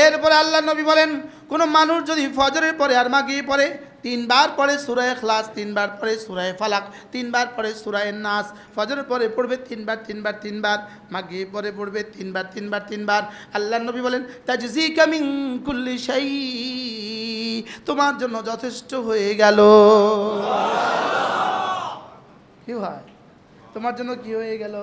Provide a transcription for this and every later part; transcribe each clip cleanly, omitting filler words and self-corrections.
এরপরে আল্লাহ নবী বলেন, কোন মানুষ যদি ফজরের পরে আর মাগরিব পরে 3 বার পরে সূরা ইখলাস, 3 বার পরে সূরা ফালাক, 3 বার পরে সূরা নাস, ফজরের পরে পড়বে 3 বার 3 বার 3 বার, মাগরিব পরে পড়বে 3 বার 3 বার 3 বার, আল্লাহ নবী বলেন তাজজিকা মিন কুল্লি শাই, তোমার জন্য যথেষ্ট হয়ে গেল। কি হয়? তোমার জন্য কি হয়ে গেল?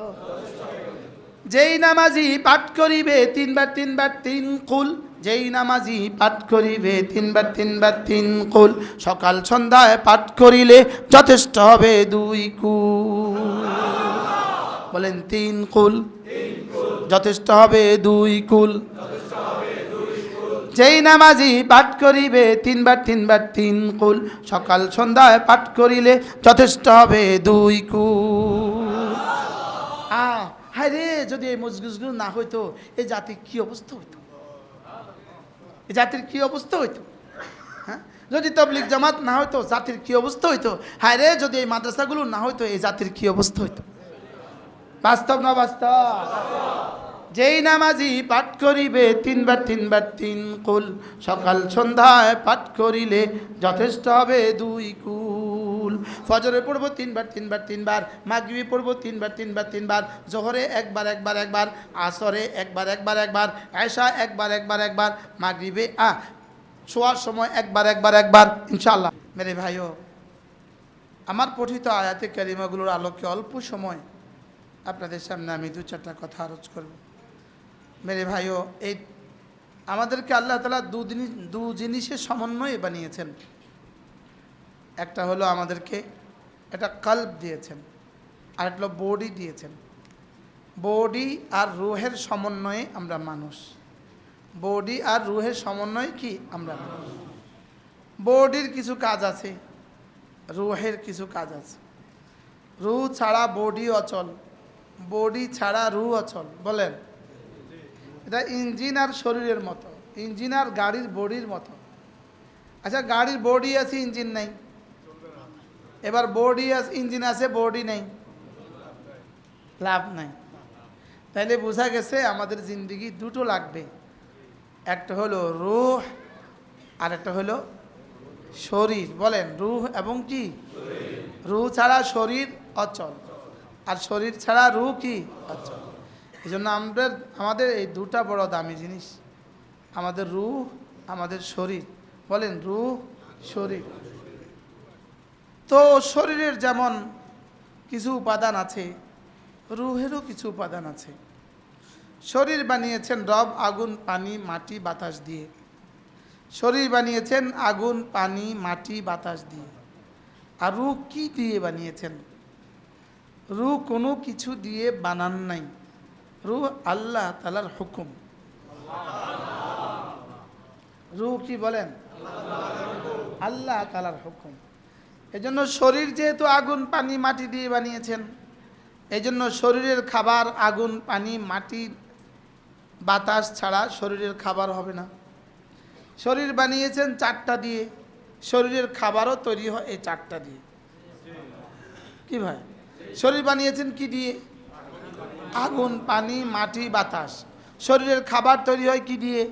যেই নামাজি পাঠ করিবে 3 বার 3 বার 3 কুল, যেই নামাজি পাঠ করিবে 3 বার 3 বার 3 কুল, সকাল সন্ধ্যায় পাঠ করিলে যথেষ্ট হবে 2 কুল। বলেন 3 কুল যথেষ্ট হবে 2 কুল। যেই নামাজি পাঠ করিবে 3 বার 3 বার 3 কুল, সকাল সন্ধ্যায় পাঠ করিলে যথেষ্ট হবে 2 কুল। হায় রে, যদি এই মজলিসগুলো না হইতো এই জাতির কি অবস্থা হইতো? এই জাতির কি অবস্থা হইতো? হ্যাঁ, যদি তাবলীগ জামাত না হইতো জাতির কি অবস্থা হইতো? হায় রে, যদি এই মাদ্রাসাগুলো না হইতো এই জাতির কি অবস্থা হইতো? বাস্তব না বাস্তব? যেই নামাজি পাঠ করিবে 3 বার 3 বার 3 কুল, সকাল সন্ধ্যায় পাঠ করিলে যথেষ্ট হবে 2 কুল। ফজরে পড়বো 3 বার 3 বার 3 বার, মাগরিবে পড়বো 3 বার 3 বার 3 বার, জোহরে একবার একবার একবার, আসরে একবার একবার একবার, এশা একবার একবার একবার, মাগরিবে শোয়ার সময় একবার একবার একবার, ইনশাআল্লাহ। মেরে ভাইও, আমার পঠিত আয়াতে কারিমাগুলোর আলোকে অল্প সময় আপনাদের সামনে আমি 2-4টা কথা আরজ করব। মেরে ভাইও, এই আমাদেরকে আল্লাহ তাআলা দু জিনিসের সমন্বয়ে বানিয়েছেন। একটা হলো আমাদেরকে একটা কলব দিয়েছেন, আর একটা বডি দিয়েছেন। বডি আর রুহের সমন্বয়ে আমরা মানুষ। বডি আর রুহের সমন্বয়ে কি আমরা মানুষ। বডির কিছু কাজ আছে, রুহের কিছু কাজ আছে। রুহ ছাড়া বডি অচল, বডি ছাড়া রুহ অচল। বলেন, এটা ইঞ্জিন আর শরীরের মতো, ইঞ্জিন আর গাড়ির বডির মতো। আচ্ছা, গাড়ির বডি আছে ইঞ্জিন নাই, এবার বডি আছে ইঞ্জিন আছে বডি নেই, লাভ নাই। তাইলে বোঝা গেছে আমাদের জিন্দেগি দুটো লাগবে, একটা হলো রূহ আর একটা হলো শরীর। বলেন, রূহ এবং কি? রূহ ছাড়া শরীর অচল, আর শরীর ছাড়া রূহ কি? অচল। এই জন্য আমাদের এই দুটা বড় দামি জিনিস, আমাদের রূহ, আমাদের শরীর। বলেন, রূহ শরীর। তো শরীরের যেমন কিছু উপাদান আছে, রূহেরও কিছু উপাদান আছে। শরীর বানিয়েছেন রব আগুন পানি মাটি বাতাস দিয়ে। শরীর বানিয়েছেন আগুন পানি মাটি বাতাস দিয়ে। আর রূহ কি দিয়ে বানিয়েছেন? রূহ কোনো কিছু দিয়ে বানান নাই, রূহ আল্লাহ তাআলার হুকুম। রূহ কি? বলেন, আল্লাহ তাআলার হুকুম। এজন্য শরীর যেহেতু আগুন পানি মাটি দিয়ে বানিয়েছেন, এজন্য শরীরের খাবার আগুন পানি মাটি বাতাস ছাড়া শরীরের খাবার হবে না। শরীর বানিয়েছেন 4টা দিয়ে, শরীরের খাবারও তৈরি হয় এই 4টা দিয়ে। কি ভাই? শরীর বানিয়েছেন কি দিয়ে? আগুন পানি মাটি বাতাস। শরীরের খাবার তৈরি হয় কি দিয়ে?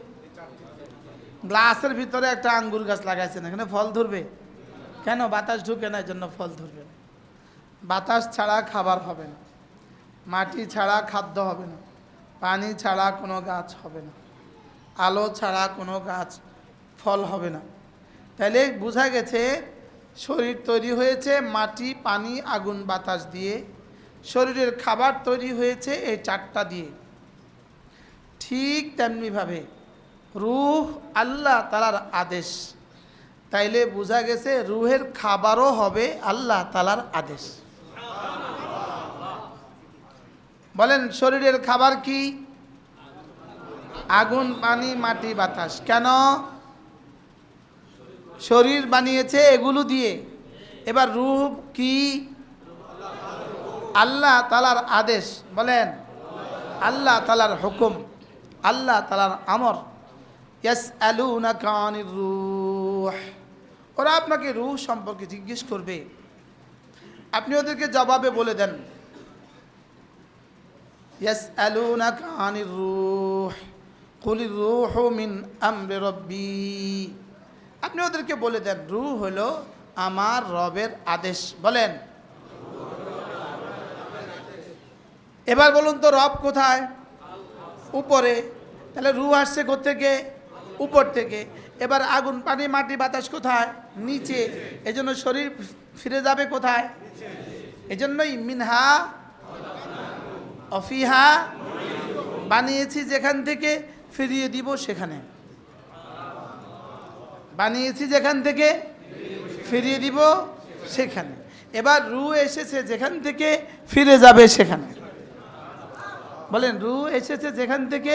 গ্লাসের ভিতরে একটা আঙ্গুর গাছ লাগাইছেন, এখানে ফল ধরবে কেন? বাতাস ঢুকে না, এই জন্য ফল ধরবে না। বাতাস ছাড়া খাবার হবে না, মাটি ছাড়া খাদ্য হবে না, পানি ছাড়া কোনো গাছ হবে না, আলো ছাড়া কোনো গাছ ফল হবে না। তাইলে বোঝা গেছে শরীর তৈরি হয়েছে মাটি পানি আগুন বাতাস দিয়ে, শরীরের খাবার তৈরি হয়েছে এই 4টা দিয়ে। ঠিক তেমনিভাবে রূহ আল্লাহ তাআলার আদেশ, তাইলে বোঝা গেছে রূহের খাবারও হবে আল্লাহ তাআলার আদেশ। বলেন, শরীরের খাবার কি? আগুন পানি মাটি বাতাস। কেন? শরীর বানিয়েছে এগুলো দিয়ে। এবার রূহ কি? আল্লাহ তাআলার আদেশ। বলেন, আল্লাহ তাআলার হুকুম, আল্লাহ তাআলার আমর। ইয়াসআলুনাকা আনির রূহ, ওরা আপনাকে রূহ সম্পর্কে জিজ্ঞেস করবে, আপনি ওদেরকে জবাবে বলে দেন ইয়াসআলুনাকা আনির রূহ কুলির রূহু মিন আমরি রব্বি। আপনি ওদেরকে বলে দেন রূহ হলো আমার রবের আদেশ। বলেন। এবার বলুন তো রব কোথায়? উপরে। তাহলে রূহ আসছে কোত্থেকে? উপর থেকে। এবার আগুন পানি মাটি বাতাস কোথায়? নিচে। এজন্য শরীর ফিরে যাবে কোথায়? এজন্যই মিনহা অফিহা বানিয়েছি যেখান থেকে ফিরিয়ে দিব সেখানে। বানিয়েছি যেখান থেকে ফিরিয়ে দিব সেখানে। এবার রূহ এসেছে যেখান থেকে ফিরে যাবে সেখানে। বলেন রূহ এসেছে যেখান থেকে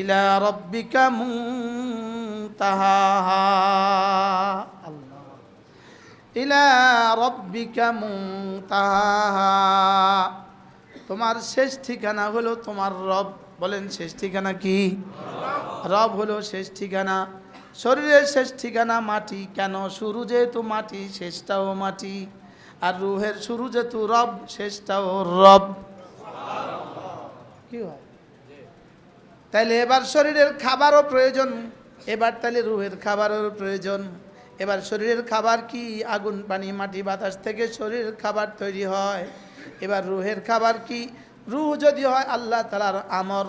ইলা রাব্বিকা মুনতাহা। আল্লাহ। ইলা রাব্বিকা মুনতাহা। তোমার শেষ ঠিকানা হলো তোমার রব। বলেন শেষ ঠিকানা কি? রব হলো শেষ ঠিকানা। শরীরের শেষ ঠিকানা মাটি। কেন? শুরু যেহেতু মাটি, শেষটাও মাটি। আর রূহের শুরু যেহেতু রব, শেষটাও রব। কি হয়? তাইলে এবার শরীরের খাবারও প্রয়োজন। এবার তাহলে রূহের খাবারও প্রয়োজন। এবার শরীরের খাবার কি? আগুন পানি মাটি বাতাস থেকে শরীরের খাবার তৈরি হয়। এবার রূহের খাবার কি? রূহ যদি হয় আল্লাহ তাআলার আমর,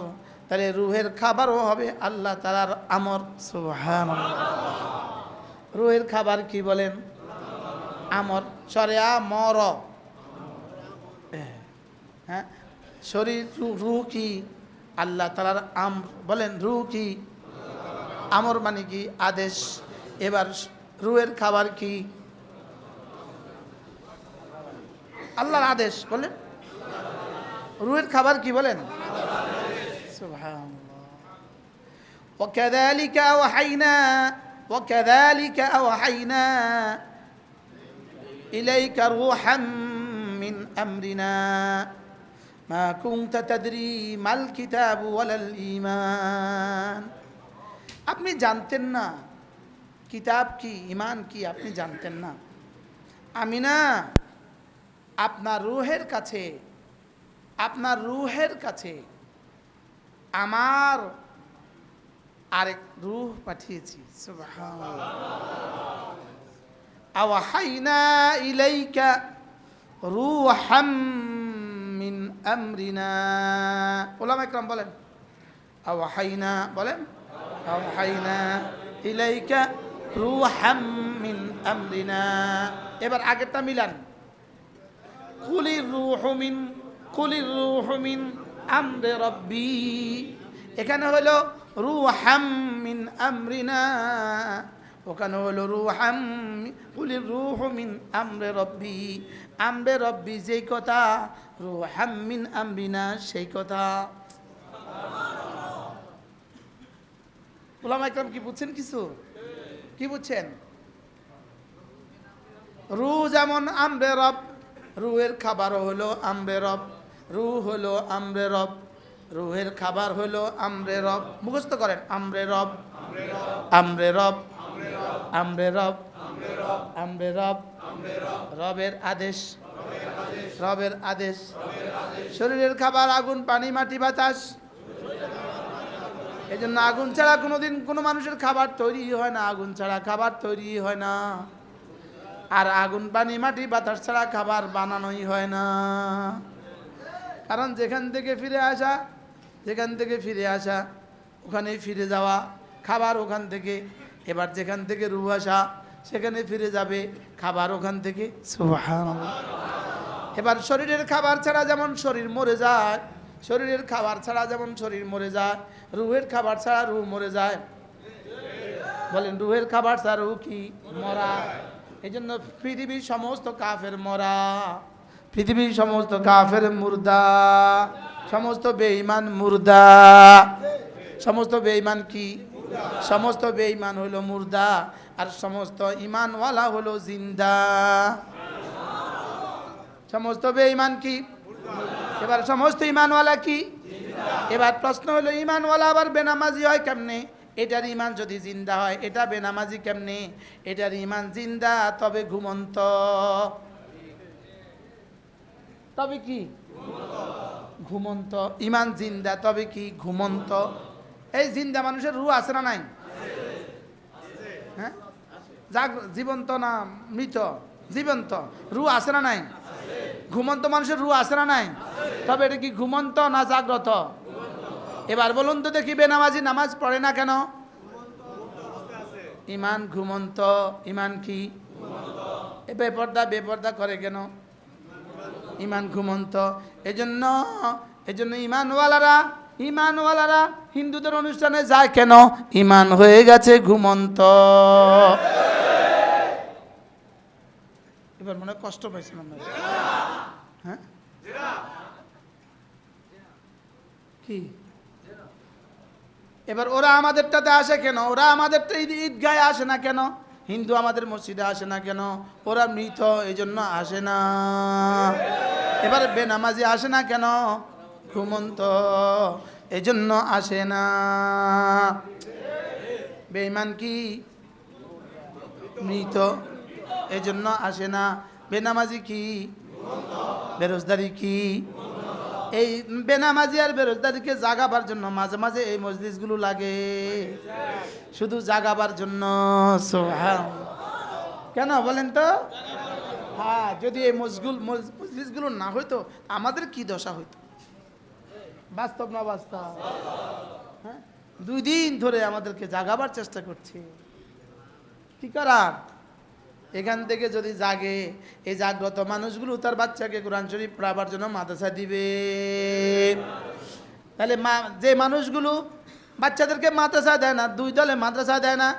তাহলে রূহের খাবারও হবে আল্লাহ তাআলার আমর। সুবহানাল্লাহ। রূহের খাবার কি বলেন? আমর। সরে আমর। হ্যাঁ, শরীর রূহ কি? আল্লাহ তাআলার আমর। বলেন রূহ কি? আমর মানে কি? আদেশ। এবার রূহের খাবার কি? আল্লাহর আদেশ। বলেন রূহের খাবার কি? বলেন সুবহানাল্লাহ। وكذلك أوحينا إليك روحا من أمرنا ما كنت تدري ما الكتاب ولا الإيمان। আপনি জানতেন না কিতাব কি, ঈমান কি, আপনি জানতেন না। আমি না আপনার রূহের কাছে আমার আরেক রূহ পাঠিয়েছি। সুবহানাল্লাহ। আওহাইনা ইলাইকা রূহাম মিন আমরিনা। উলামা ইকরাম বলেন আওহাইনা। বলেন আওহাইনা ইলাইকা রূহাম মিন আমরিনা। এবার আগেরটা মিলান। কুলির রূহু মিন আমরি রব্বি। এখানে হলো রূহাম মিন আমরিনা, ওখানে হলো রূহাম। কুলির রূহু মিন আমরি রব্বি। আমরে রব্বি যেই কথা, রূহাম মিন আমরিনা সেই কথা। উলামা ইকরাম কি বুঝছেন? কিছু কি বুঝছেন? রূহ যেমন আমরে রব, রূহের খাবারও হলো আমরে রব। রূহ হলো আমরে রব, রূহের খাবার হলো আমরে রব। মুখস্থ করেন আমরে রব, আমরে রব, আমরে রব, আমরে রব। রবের আদেশ, রবের আদেশ। শরীরের খাবার আগুন পানি মাটি বাতাস। এই জন্য আগুন ছাড়া কোনোদিন কোনো মানুষের খাবার তৈরি হয় না। আগুন ছাড়া খাবার তৈরি হয় না। আর আগুন পানি মাটি বাতাস ছাড়া খাবার বানানোই হয় না। কারণ যেখান থেকে ফিরে আসা ওখানেই ফিরে যাওয়া। খাবার ওখান থেকে। এবার যেখান থেকে রূহ আসা সেখানে ফিরে যাবে খাবার ওখান থেকে। সুবহানাল্লাহ। এবার শরীরের খাবার ছাড়া যেমন শরীর মরে যায়, শরীরের খাবার ছাড়া যেমন শরীর মরে যায়, রূহের খাবার ছাড়া রূহ মরে যায়। বলেন রূহের খাবার ছাড়া রূহ কি? মরা। এই জন্য পৃথিবীর সমস্ত কাফের মরা, পৃথিবীর সমস্ত কাফের মুর্দা, সমস্ত বেঈমান মুর্দা। সমস্ত বেঈমান কি? সমস্ত বেঈমান হলো মুর্দা, আর সমস্ত ঈমানওয়ালা হলো জিন্দা। সমস্ত বেঈমান কি? এবার সমস্ত ঈমানওয়ালা কি? এবার প্রশ্ন হলো ঈমানওয়ালা আবার বেনামাজি হয় কেমনে? এটার ঈমান যদি জিন্দা হয়, এটা বেনামাজি কেমনে? এটার ঈমান জিন্দা তবে ঘুমন্ত। তবে কি? ঘুমন্ত। ইমান জিন্দা, তবে কি ঘুমন্ত। এই জিন্দা মানুষের রূহ আছে না নাই? হ্যাঁ, জীবন্ত না মৃত? জীবন্ত। রূহ আছে না নাই? ঘুমন্ত মানুষের রূহ আছে না নাই? তবে এটা কি ঘুমন্ত না জাগ্রত? এবার বলুন তো দেখি, বেনামাজি নামাজ পড়ে না কেন? ইমান ঘুমন্ত। ইমান কি? বেপর্দা করে কেন? ইমান ঘুমন্ত। এজন্য ইমানওয়ালারা হিন্দুদের অনুষ্ঠানে যায় কেন? ইমান হয়ে গেছে ঘুমন্ত। এবার মনে কষ্ট পাইছেন আমরা? হ্যাঁ, কি এবার ওরা আমাদেরটাতে আসে কেন? ওরা আমাদেরটা ঈদগাহে আসে না কেন? হিন্দু আমাদের মসজিদে আসে না কেন? ওরা মৃত, এই জন্য আসে না। এবার বেনামাজি আসে না কেন? ঘুমন্ত, এই জন্য আসে না। বেঈমান কি? মৃত, এই জন্য আসে না। বেনামাজি কি? বেরোজগারি কি? এই বেনামাজি আর বেরোজগারিকে জাগাবার জন্য মাঝে মাঝে এই মজলিসগুলো লাগে, শুধু জাগাবার জন্য। কেন বলেন তো? হ্যাঁ, যদি এই মজলিসগুলো না হইতো আমাদের কি দশা হইতো? বাস্তব না বাস্তব? হ্যাঁ, 2 দিন ধরে আমাদেরকে জাগাবার চেষ্টা করছে। কি করার? এখান থেকে যদি জাগে, এই জাগ্রত মানুষগুলো তার বাচ্চাকে কোরআন শরীফ পড়াবার জন্য মাদ্রাসা দিবে। তাহলে যে মানুষগুলো বাচ্চাদেরকে মাদ্রাসা দেয় না, 2 দলে মাদ্রাসা দেয় না,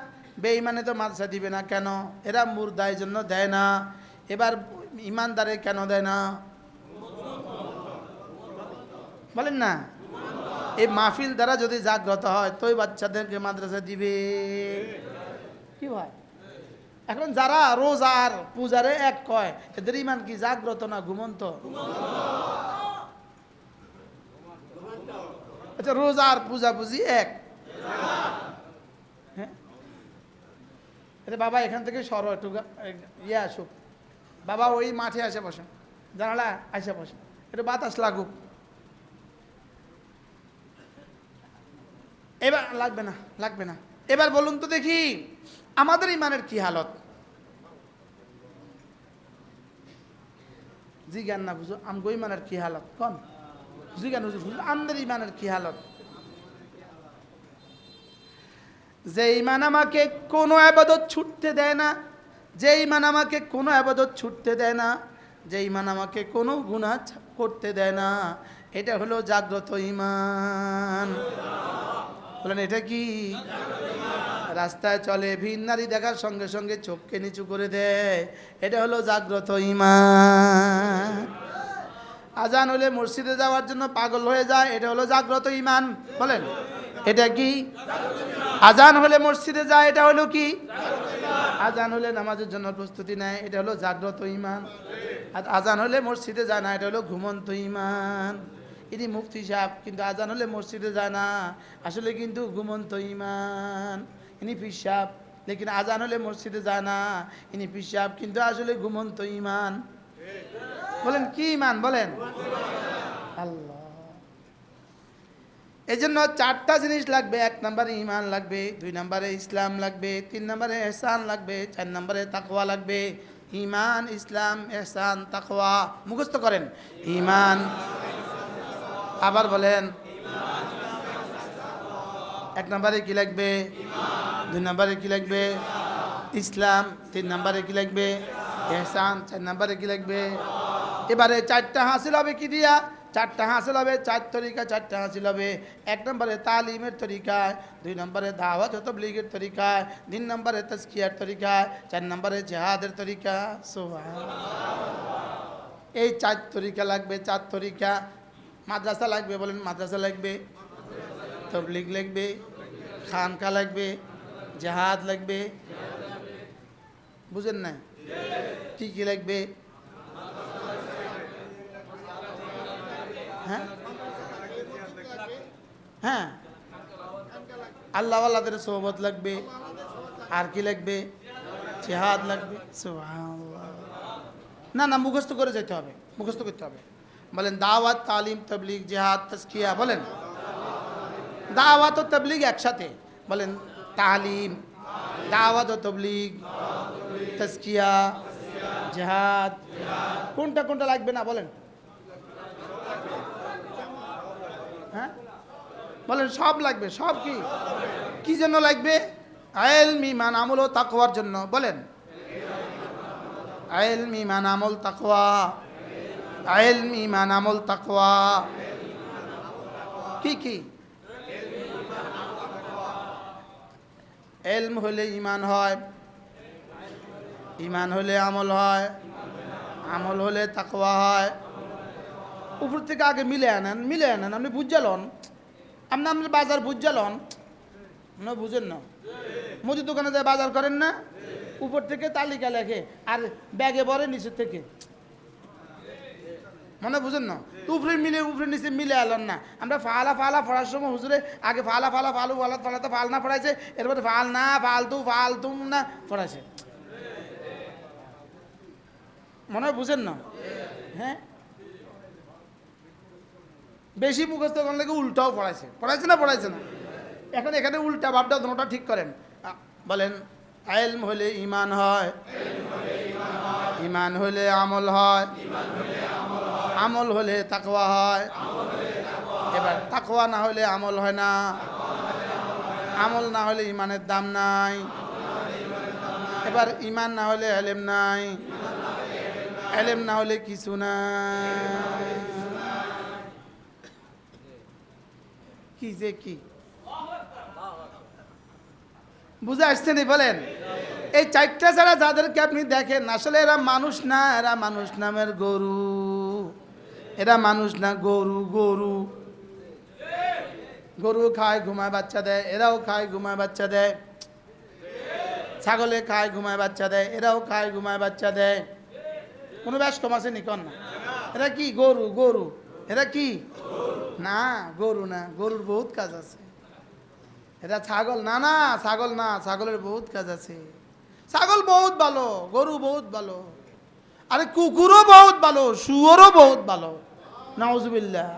বেঈমানে তো মাদ্রাসা দিবে না কেন? এরা মুর্দার জন্য দেয় না। এবার ইমানদারে কেন দেয় না বলেন না? এই মাহফিল দ্বারা যদি জাগ্রত হয় তো বাচ্চাদেরকে মাদ্রাসা দিবে। কি ভাই, এখন যারা রোজার পূজারে এক কয়, এদের ইমান কি জাগ্রত না ঘুমন্ত? আচ্ছা, রোজার পূজা বুঝি এক? হ্যাঁ, বাবা এখান থেকে সরো একটু, ইয়ে আসুক বাবা, ওই মাঠে আসে বসে, জানালা আসে বসে, একটু বাতাস লাগুক। এবার লাগবে না। এবার বলুন তো দেখি, আমাদের ইমানের কি হালত? জি জ্ঞান না বুঝো, আমগো ইমানের কি হালত কন? জি জ্ঞান বুঝো, আমাদের ইমানের কি হালত? যে ইমান আমাকে কোনো আবাদত ছুটতে দেয় না, যে ইমান আমাকে কোনো আবাদত ছুটতে দেয় না, যে ইমান আমাকে কোনো গুনাহ করতে দেয় না, এটা হলো জাগ্রত ইমান। বলেন এটা কি? রাস্তায় চলে, ভিন নারী দেখার সঙ্গে সঙ্গে চোখকে নিচু করে দেয়, এটা হলো জাগ্রত ইমান। আজান হলে মসজিদে যাওয়ার জন্য পাগল হয়ে যায়, এটা হলো জাগ্রত ইমান। বলেন এটা কি? আজান হলে মসজিদে যায়, এটা হলো কি? আজান হলে নামাজের জন্য প্রস্তুতি নেয়, এটা হলো জাগ্রত ইমান। আর আজান হলে মসজিদে যায় না, এটা হলো ঘুমন্ত ইমান। ইনি মুফতি সাহেব, কিন্তু আজান হলে মসজিদে যায় না, আসলে কিন্তু ঘুমন্ত ইমান। ইনি পীর সাহেব, লেকিন আজান হলে মসজিদে যায় না, ইনি পীর সাহেব, কিন্তু আসলে ঘুমন্ত ইমান। বলেন কি ইমান? বলেন আল্লাহ। এই জন্য 4টা জিনিস লাগবে। 1 নম্বরে ইমান লাগবে, 2 নম্বরে ইসলাম লাগবে, 3 নম্বরে ইহসান লাগবে, 4 নম্বরে তাকওয়া লাগবে। ইমান, ইসলাম, ইহসান, তাকওয়া মুখস্থ করেন। ইমান, আবার বলেন। 1 নম্বরে কি লাগবে? 2 নম্বরে কি লাগবে? ইসলাম। 3 নম্বরে কি লাগবে? ইহসান। 4 নম্বরে কি লাগবে? এবারে 4টা হাসিল হবে কি দিয়া? 4টা হাসিল হবে 4 তরিকা, 4টা হাসিল হবে। 1 নম্বরে তালিমের তরিকায়, 2 নম্বরে দাওয়াত ও তাবলীগের তরিকায়, 3 নম্বরে তাজকিয়ার তরিকায়, 4 নম্বরে জিহাদের তরিকা। সুবহানাল্লাহ। এই 4 তরিকা লাগবে, 4 তরিকা। মাদ্রাসা লাগবে, বলেন মাদ্রাসা লাগবে, তাবলীগ লাগবে, খানকা লাগবে, জিহাদ লাগবে। বুঝেন না? কি কি লাগবে? হ্যাঁ হ্যাঁ, আল্লাহওয়ালাদের সোহবত লাগবে। আর কি লাগবে? জিহাদ লাগবে। সুবহানাল্লাহ। না মুখস্থ করে যেতে হবে, মুখস্থ করতে হবে। বলেন দাওয়াত, তালিম, তাবলীগ, জিহাদ, তাজকিয়া। বলেন দাওয়াত ও তাবলীগ একসাথে। বলেন তালিম, দাওয়াত ও তাবলীগ, তাজকিয়া, জিহাদ। কোনটা কোনটা লাগবে না বলেন? হ্যাঁ বলেন সব লাগবে। সব কি কি জন্য লাগবে? ইলম, ঈমান, আমল ও তাকওয়ার জন্য। বলেন ইলম, ঈমান, আমল, তাকওয়া। ইলম, ঈমান, আমল, তাকওয়া। কি কি? ইলম হলে ঈমান হয়, ঈমান হলে আমল হয়, আমল হলে তাকওয়া হয়। উপর থেকে আগে মিলে আনেন, মিলে আনেন। আপনি বুঝালন, আপনি বাজার বুঝালন না? বুঝেন না? মুদি দোকানে যায় বাজার করেন না? উপর থেকে তালিকা লেখে আর ব্যাগে ভরে নিচের থেকে, মনে বুঝেন না? উপরে মিলে, উপরে নিচে মিলে আলেন না। আমরা ফালা ফালা পড়ার সময় হুজুরে আগে ফালা ফালা ফালু ফালা ফালাতে ফাল না পড়াইছে, এরপরে ফাল না ফালতু ফালতুম না পড়াইছে। মনে বুঝেন না? হ্যাঁ, বেশি মুখস্থ করলে উল্টাও পড়াইছে। পড়াইছে না? পড়াইছে না? এখন এখানে উল্টা ভাবটা দুটোটা ঠিক করেন। বলেন ইলম হলে ঈমান হয়, ঈমান হলে আমল হয়, আমল হলে তাকওয়া হয়। এবার তাকওয়া না হলে আমল হয় না, আমল না হলে ঈমানের দাম নাই। এবার ঈমান না হলে ইলম নাই, ইলম না হলে কিছু নাই। কি যে কি বুঝে আসছে নি? বলেন এই চারটা ছাড়া যাদেরকে আপনি দেখেন, আসলে এরা মানুষ না, এরা মানুষ নামের গরু। এরা মানুষ না, গরু। গরু গরু খায়, ঘুমায়, বাচ্চা দেয়। এরাও খায়, ঘুমায়, বাচ্চা দেয়। ছাগলে খায়, ঘুমায়, বাচ্চা দেয়। এরাও খায়, ঘুমায়, বাচ্চা দেয়। কোনো ব্যাস কম আছে নিকন না? এরা কি? গরু। গরু। এরা কি? না, গরু না, গরুর বহুত কাজ আছে। এটা ছাগল না, না ছাগল না, ছাগলের বহুত কাজ আছে। ছাগল বহুত ভালো, গরু বহুত ভালো, আরে কুকুরও বহুত ভালো, শুয়োরও বহুত ভালো। নাউজুবিল্লাহ।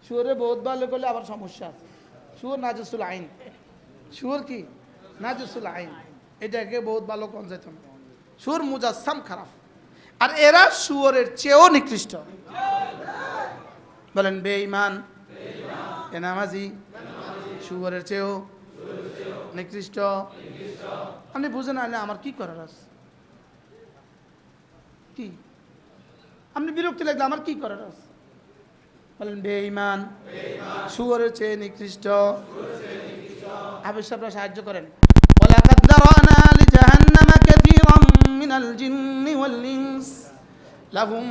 শুয়োরে বহুত ভালো করলে আবার সমস্যা আছে। শুয়োর নাজসুল আইন। শুয়োর কি? নাজসুল আইন। এটাকে বহুত ভালো কোন যেত না। শুয়োর মুজাসসাম খারাপ, আর এরা শুয়োরের চেয়েও নিকৃষ্ট। বলেন বেঈমান, বেনামাজি, শুয়োরের চেয়েও নিকৃষ্ট। আপনি বুঝে না হলে আমার কি করার আছে? কি আপনি বিরক্তি লাগলে আমার কি করার আছে? বলেন বেঈমান, শুয়োরের চেয়ে নিকৃষ্ট। আবির সাহেবরা সাহায্য করেন। ওয়ালাকাদ দারানা লিজাহান্নামা কাসীরাম মিনাল জিন্নি ওয়াল ইনস লাহুম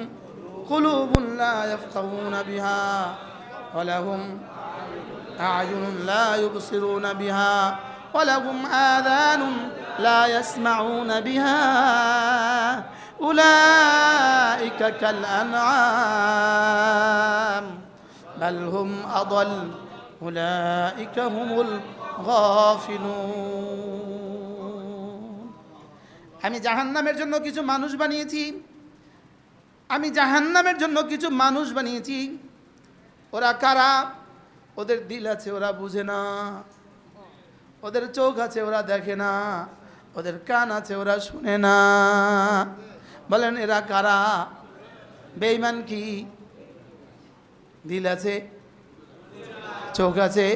কুলুবুন লা ইয়াফকাহুনা বিহা ওয়া লাহুম أعين لا يبصرون بها ولهم آذان لا يسمعون بها أولئك كالأنعام بل هم أضل أولئك هم الغافلون। আমি জাহান্নামের জন্য কিছু মানুষ বানিয়েছি, আমি জাহান্নামের জন্য কিছু মানুষ বানিয়েছি। ওরা কারা? ওদের দিল আছে, ওরা বুঝে না। ওদের চোখ আছে, ওরা দেখে না। ওদের কান আছে, ওরা শুনে না। বলেন এরা কারা? বেঈমান কি? দিল আছে, চোখ আছে,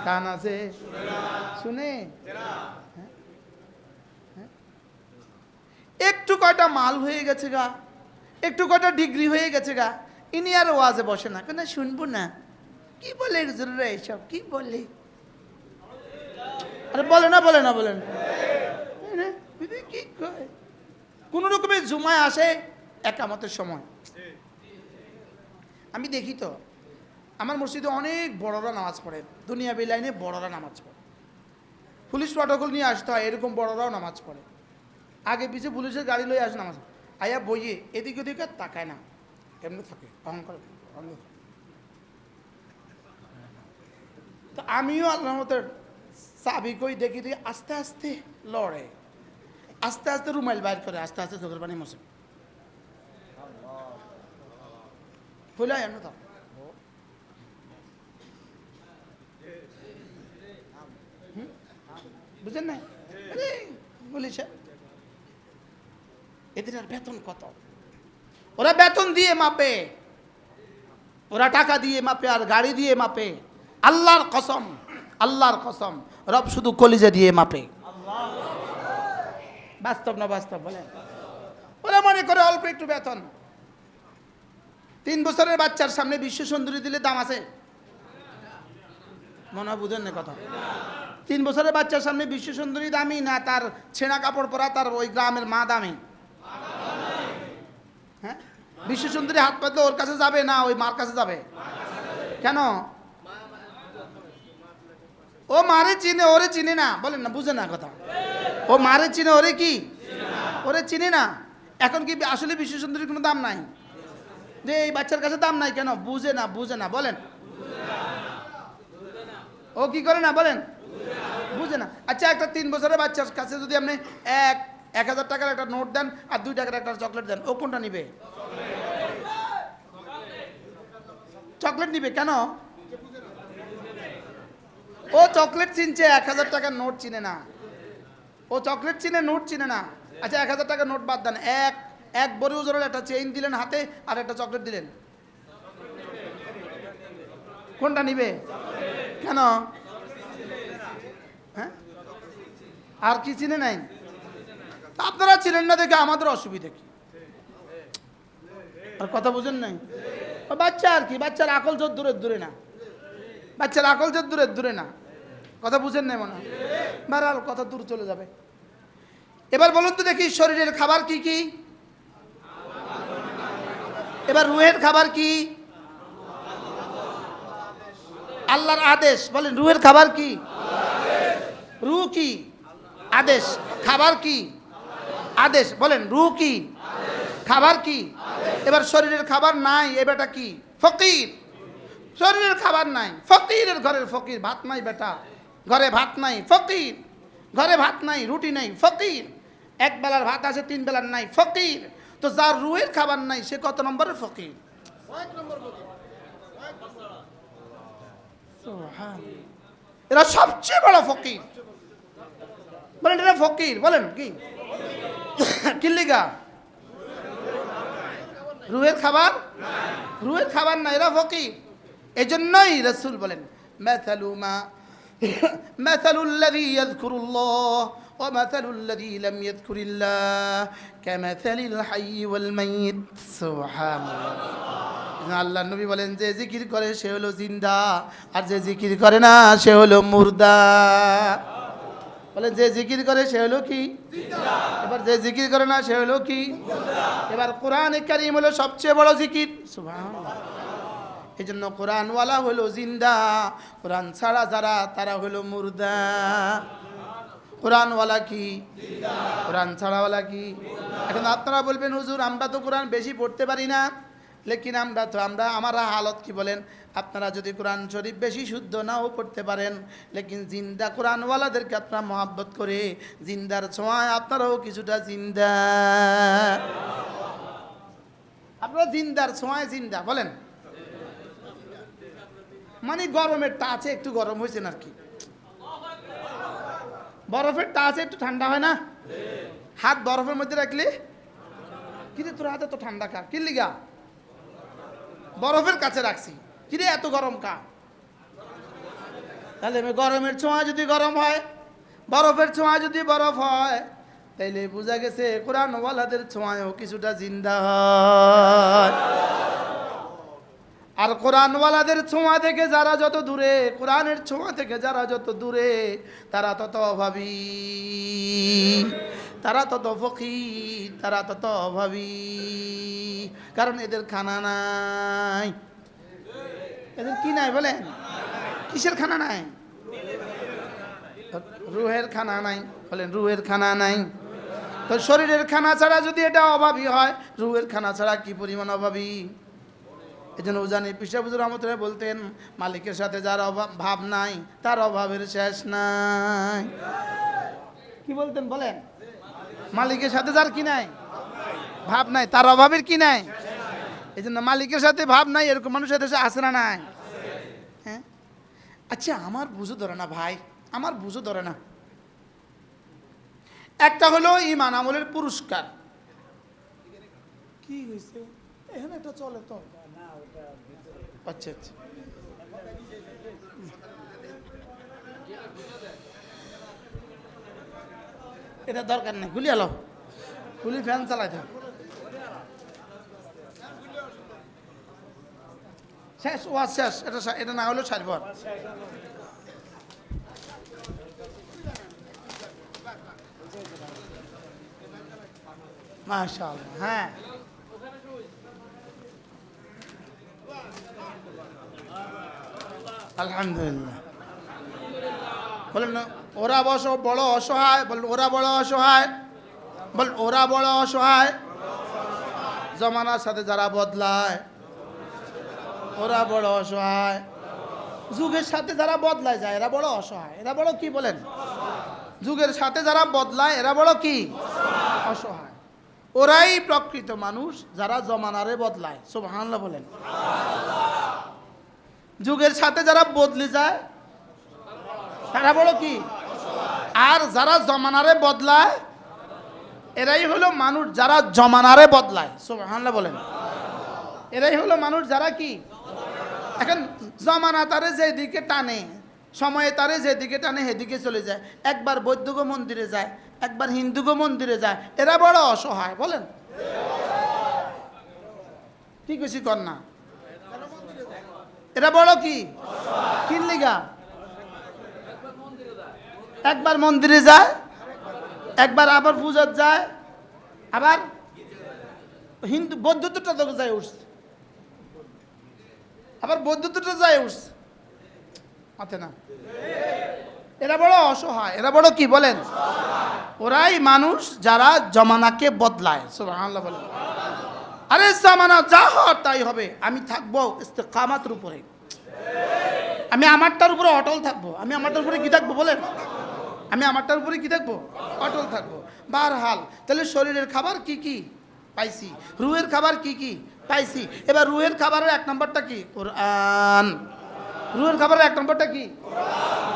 কান আছে, শুনে। একটু কয়টা মাল হয়ে গেছে গা, একটু কয়টা ডিগ্রি হয়ে গেছে গা, ইনি আর ওয়াজে বসে না, কেন? শুনবো না। কি বলে হুজুররা এসব? কি বলে? আরে বলে না, বলে না, বলেন কি কয়? কোন রকমের জুমায় আসে একামতের সময়। আমি দেখি তো আমার মসজিদে অনেক বড়রা নামাজ পড়ে, দুনিয়াবি লাইনে বড়রা নামাজ পড়ে। পুলিশ প্রটোকল নিয়ে আসতে হয়, এরকম বড়রাও নামাজ পড়ে। আগে পিছিয়ে পুলিশের গাড়ি লয়ে আসে নামাজ, আয়া বইয়ে এদিক ওদিকে তাকায় না, এমনি থাকে অহংকার। তো আমিও আল্লাহর মতো চাবি কই দেখি দেখি আস্তে আস্তে লড়ে, আস্তে আস্তে রুমাইল বাইর করে, আস্তে আস্তে চোখের পানি মোছে। ফুলাই এনে তো বুঝেন না বলিছে এদের আর বেতন কত? ওরা বেতন দিয়ে মাপে, ওরা টাকা দিয়ে মাপে, আর গাড়ি দিয়ে মাপে। আল্লাহর কসম, আল্লাহর কসম, রব শুধু কলিজা দিয়ে মাপে। বাস্তব না বাস্তব বলেন? ওরা মনে করে অল্প একটু বেতন। 3 বছরের বাচ্চার সামনে বিশ্ব সুন্দরী দিলে দাম আছে? মনে হয় বুঝেন না কথা। 3 বছরের বাচ্চার সামনে বিশ্ব সুন্দরী দামি না তার ছেঁড়া কাপড় পরা তার ওই গ্রামের মা দামি? হ্যাঁ, বিশ্ব সুন্দরী হাত পাতলে ওর কাছে যাবে না ওই মার কাছে যাবে? কেন? ও মারে চিনে, ওরে চিনে না। বলেন না, বুঝে না কথা। ও মারে চিনে, ওরে কি? ওরে চিনে না। এখন কি আসলে বিশ্ব সুন্দরীর কোনো দাম নাই? যে এই বাচ্চার কাছে দাম নাই কেন? বুঝে না, বুঝে না। বলেন ও কি করে না? বলেন বুঝে না। আচ্ছা, একটা 3 বছরের বাচ্চার কাছে যদি আপনি 1000 টাকার একটা নোট দেন আর 2 টাকার একটা চকলেট দেন, ও কোনটা নিবে? চকলেট নিবে। কেন? ও চকলেট চিনছে, 1000 টাকার নোট চিনে না। ও চকলেট চিনে, নোট চিনে না। আচ্ছা, 1000 টাকার নোট বাদ দেন, এক বড় ওজনের একটা চেইন দিলেন হাতে আর একটা চকলেট দিলেন, কোনটা নিবে? কেন? হ্যাঁ, আর কি চিনে নাই? আপনারা চিনেন না দেখে আমাদের অসুবিধা কি? আর কথা বুঝেন নাই? বাচ্চা আর কি, বাচ্চার আকল জোর দূরে দূরে না, বাচ্চার আকল জোর দূরে দূরে না। কথা বুঝেন নাই মনে হয়? বারাল কথা দূর চলে যাবে। এবার বলুন তো দেখি, শরীরের খাবার কি কি? এবার রুহের খাবার কি? আল্লাহর আদেশ। বলেন রুহের খাবার কি? রুহ কি? আদেশ। খাবার কি? আদেশ। বলেন রুহ কি? খাবার কি? এবার শরীরের খাবার নাই, এ বেটা কি? ফকির। শরীরের খাবার নাই, ফকিরের ঘরের ফকির। ভাত নাই বেটা, ঘরে ভাত নাই, ফকির। ঘরে ভাত নাই, রুটি নাই, ফকির। 1 বেলার ভাত আছে, 3 বেলার নাই, ফকির। তো যার রুহের খাবার নাই সে কত নম্বরের ফকির? এরা সবচেয়ে বড় ফকির। বলেন এরা ফকির। বলেন কি কিল্লিগা? রুহের খাবার, রুহের খাবার না, এরা ফকির। এজন্যই রাসূল বলেন মাসালুল্লাযী ইয়াযকুরুল্লাহ ওয়া মাসালুল্লাযী লাম ইয়াযকুরিল্লাহ কামাসালিল হাইয়্যি ওয়াল মাইয়িত। সুবহানাল্লাহ। আল্লাহর নবী বলেন, যে জিকির করে সে হলো জিন্দা, আর যে জিকির করে না সে হলো মুর্দা। বলেন যে জিকির করে সে হলো কি? জিন্দা। এবার যে জিকির করে না সে হলো কি? মুর্দা। এবার কোরআনে কারীম হলো সবচেয়ে বড় জিকির। সুবহানাল্লাহ। এই জন্য কোরআনওয়ালা হলো জিন্দা, কোরআন ছাড়া যারা তারা হলো মুর্দা। কোরআনওয়ালা কি? জিন্দা। কোরআন ছাড়াওয়ালা কি? এখন আপনারা বলবেন, হুজুর আমরা তো কোরআন বেশি পড়তে পারি না, লেকিন আমরা হালত কি? বলেন আপনারা যদি কোরআন শরীফ বেশি শুদ্ধ নাও পড়তে পারেন, লেকিন জিন্দা কোরআনওয়ালাদেরকে আপনারা মহাব্বত করে জিন্দার ছোঁয়ায় আপনারাও কিছুটা জিন্দা। আপনারা জিন্দার ছোঁয়ায় জিন্দা। বলেন মানে গরমের টাচে একটু গরম হয়েছে আর কি, বরফের টাচে একটু ঠান্ডা হয় না? হাত বরফের মধ্যে রাখলে কিরে তোর হাতে তো ঠান্ডা কা? কি লিগা? বরফের কাছে রাখছি, কিরে এত গরম কা? তাহলে গরমের ছোঁয়া যদি গরম হয়, বরফের ছোঁয়া যদি বরফ হয়, তাইলে বোঝা গেছে কোরআনওয়ালাদের ছোঁয়ায়ও কিছুটা জিন্দা হয়। আর কোরআনওয়ালাদের ছোঁয়া থেকে যারা যত দূরে, কোরআনের ছোঁয়া থেকে যারা যত দূরে, তারা তত অভাবী, তারা তত ফকির, তারা তত অভাবী। কারণ এদের খানা নাই। এদের কি নাই? বলেন কিসের খানা নাই? রুহের খানা নাই। বলেন রুহের খানা নাই। তো শরীরের খানা ছাড়া যদি এটা অভাবী হয়, রুহের খানা ছাড়া কি পরিমাণ অভাবী? এই জন্য উজানি পিসা হুজুর রহমতুল্লাহ বলতেন, মালিকের সাথে যার ভাব নাই তার অভাবের শেষ নাই। কি বলতেন? বলেন মালিকের সাথে যার কি নাই? ভাব নাই, তার অভাবের কি নাই? এই জন্য মালিকের সাথে ভাব নাই, এরকম মানুষের দেশে আসে না নাই? হ্যাঁ, আচ্ছা আমার বুঝো ধরে না ভাই, আমার বুঝো ধরে না। একটা হলো ঈমান আমলের পুরস্কার। কি হয়েছে এখানে একটা চলে তো? আচ্ছা আচ্ছা, এটা দরকার নেই, গুলি আলো, গুলি ফ্যান চালাই থাক, শেষ ওয়াজ শেষ। এটা না হলো সারবার। মাশাআল্লাহ, হ্যাঁ আলহামদুলিল্লাহ। বলেন না ওরা বড় অসহায়, বলেন ওরা বড় অসহায়, বলেন ওরা বড় অসহায়। জমানার সাথে যারা বদলায় ওরা বড় অসহায়, যুগের সাথে যারা বদলায় যায় এরা বড় অসহায়। এরা বড় কি বলেন? যুগের সাথে যারা বদলায় এরা বড় কি? অসহায়। ওরাই প্রকৃত মানুষ যারা জমানারে বদলায়। সুবহানাল্লাহ বলেন। যুগের সাথে যারা বদলে যায় তারা বড় কি? আর যারা জমানারে বদলায় এরাই হলো মানুষ যারা জমানারে বদলায়। সুবহানাল্লাহ বলেন। এরাই হলো মানুষ যারা কি? এখন জমানা তারে যেদিকে টানে, সময়ে তারে যেদিকে টানে সেদিকে চলে যায়। একবার বৌদ্ধগো মন্দিরে যায়, একবার হিন্দুগো মন্দিরে যায়। এরা বড় অসহায়। বলেন কি খুশি কর না? এরা বড় কি? কিনলিগা একবার মন্দিরে যায়, একবার আবার পূজার যায়, আবার হিন্দু বৌদ্ধটা তো যায় উঠছে, আবার বৌদ্ধটা যায় উঠছে মাথে না। এরা বড় অসহায়। এরা বড় কি বলেন? ওরাই মানুষ যারা জমানাকে বদলায়। সুবহানাল্লাহ বলেন। আরে জামানা যা হয় তাই হবে, আমি থাকবো ইস্তেকামাতের উপরে, আমি আমারটার উপরে অটল থাকবো। আমি আমারটার উপরে কি থাকবো বলেন? আমি আমারটার উপরে কি থাকবো? অটল থাকবো। বারহাল তাহলে শরীরের খাবার কি কি পাইছি, রুহের খাবার কি কি পাইছি। এবার রুহের খাবারের এক নম্বরটা কি? কোরআন। রুহের খাবারের এক নম্বরটা কি?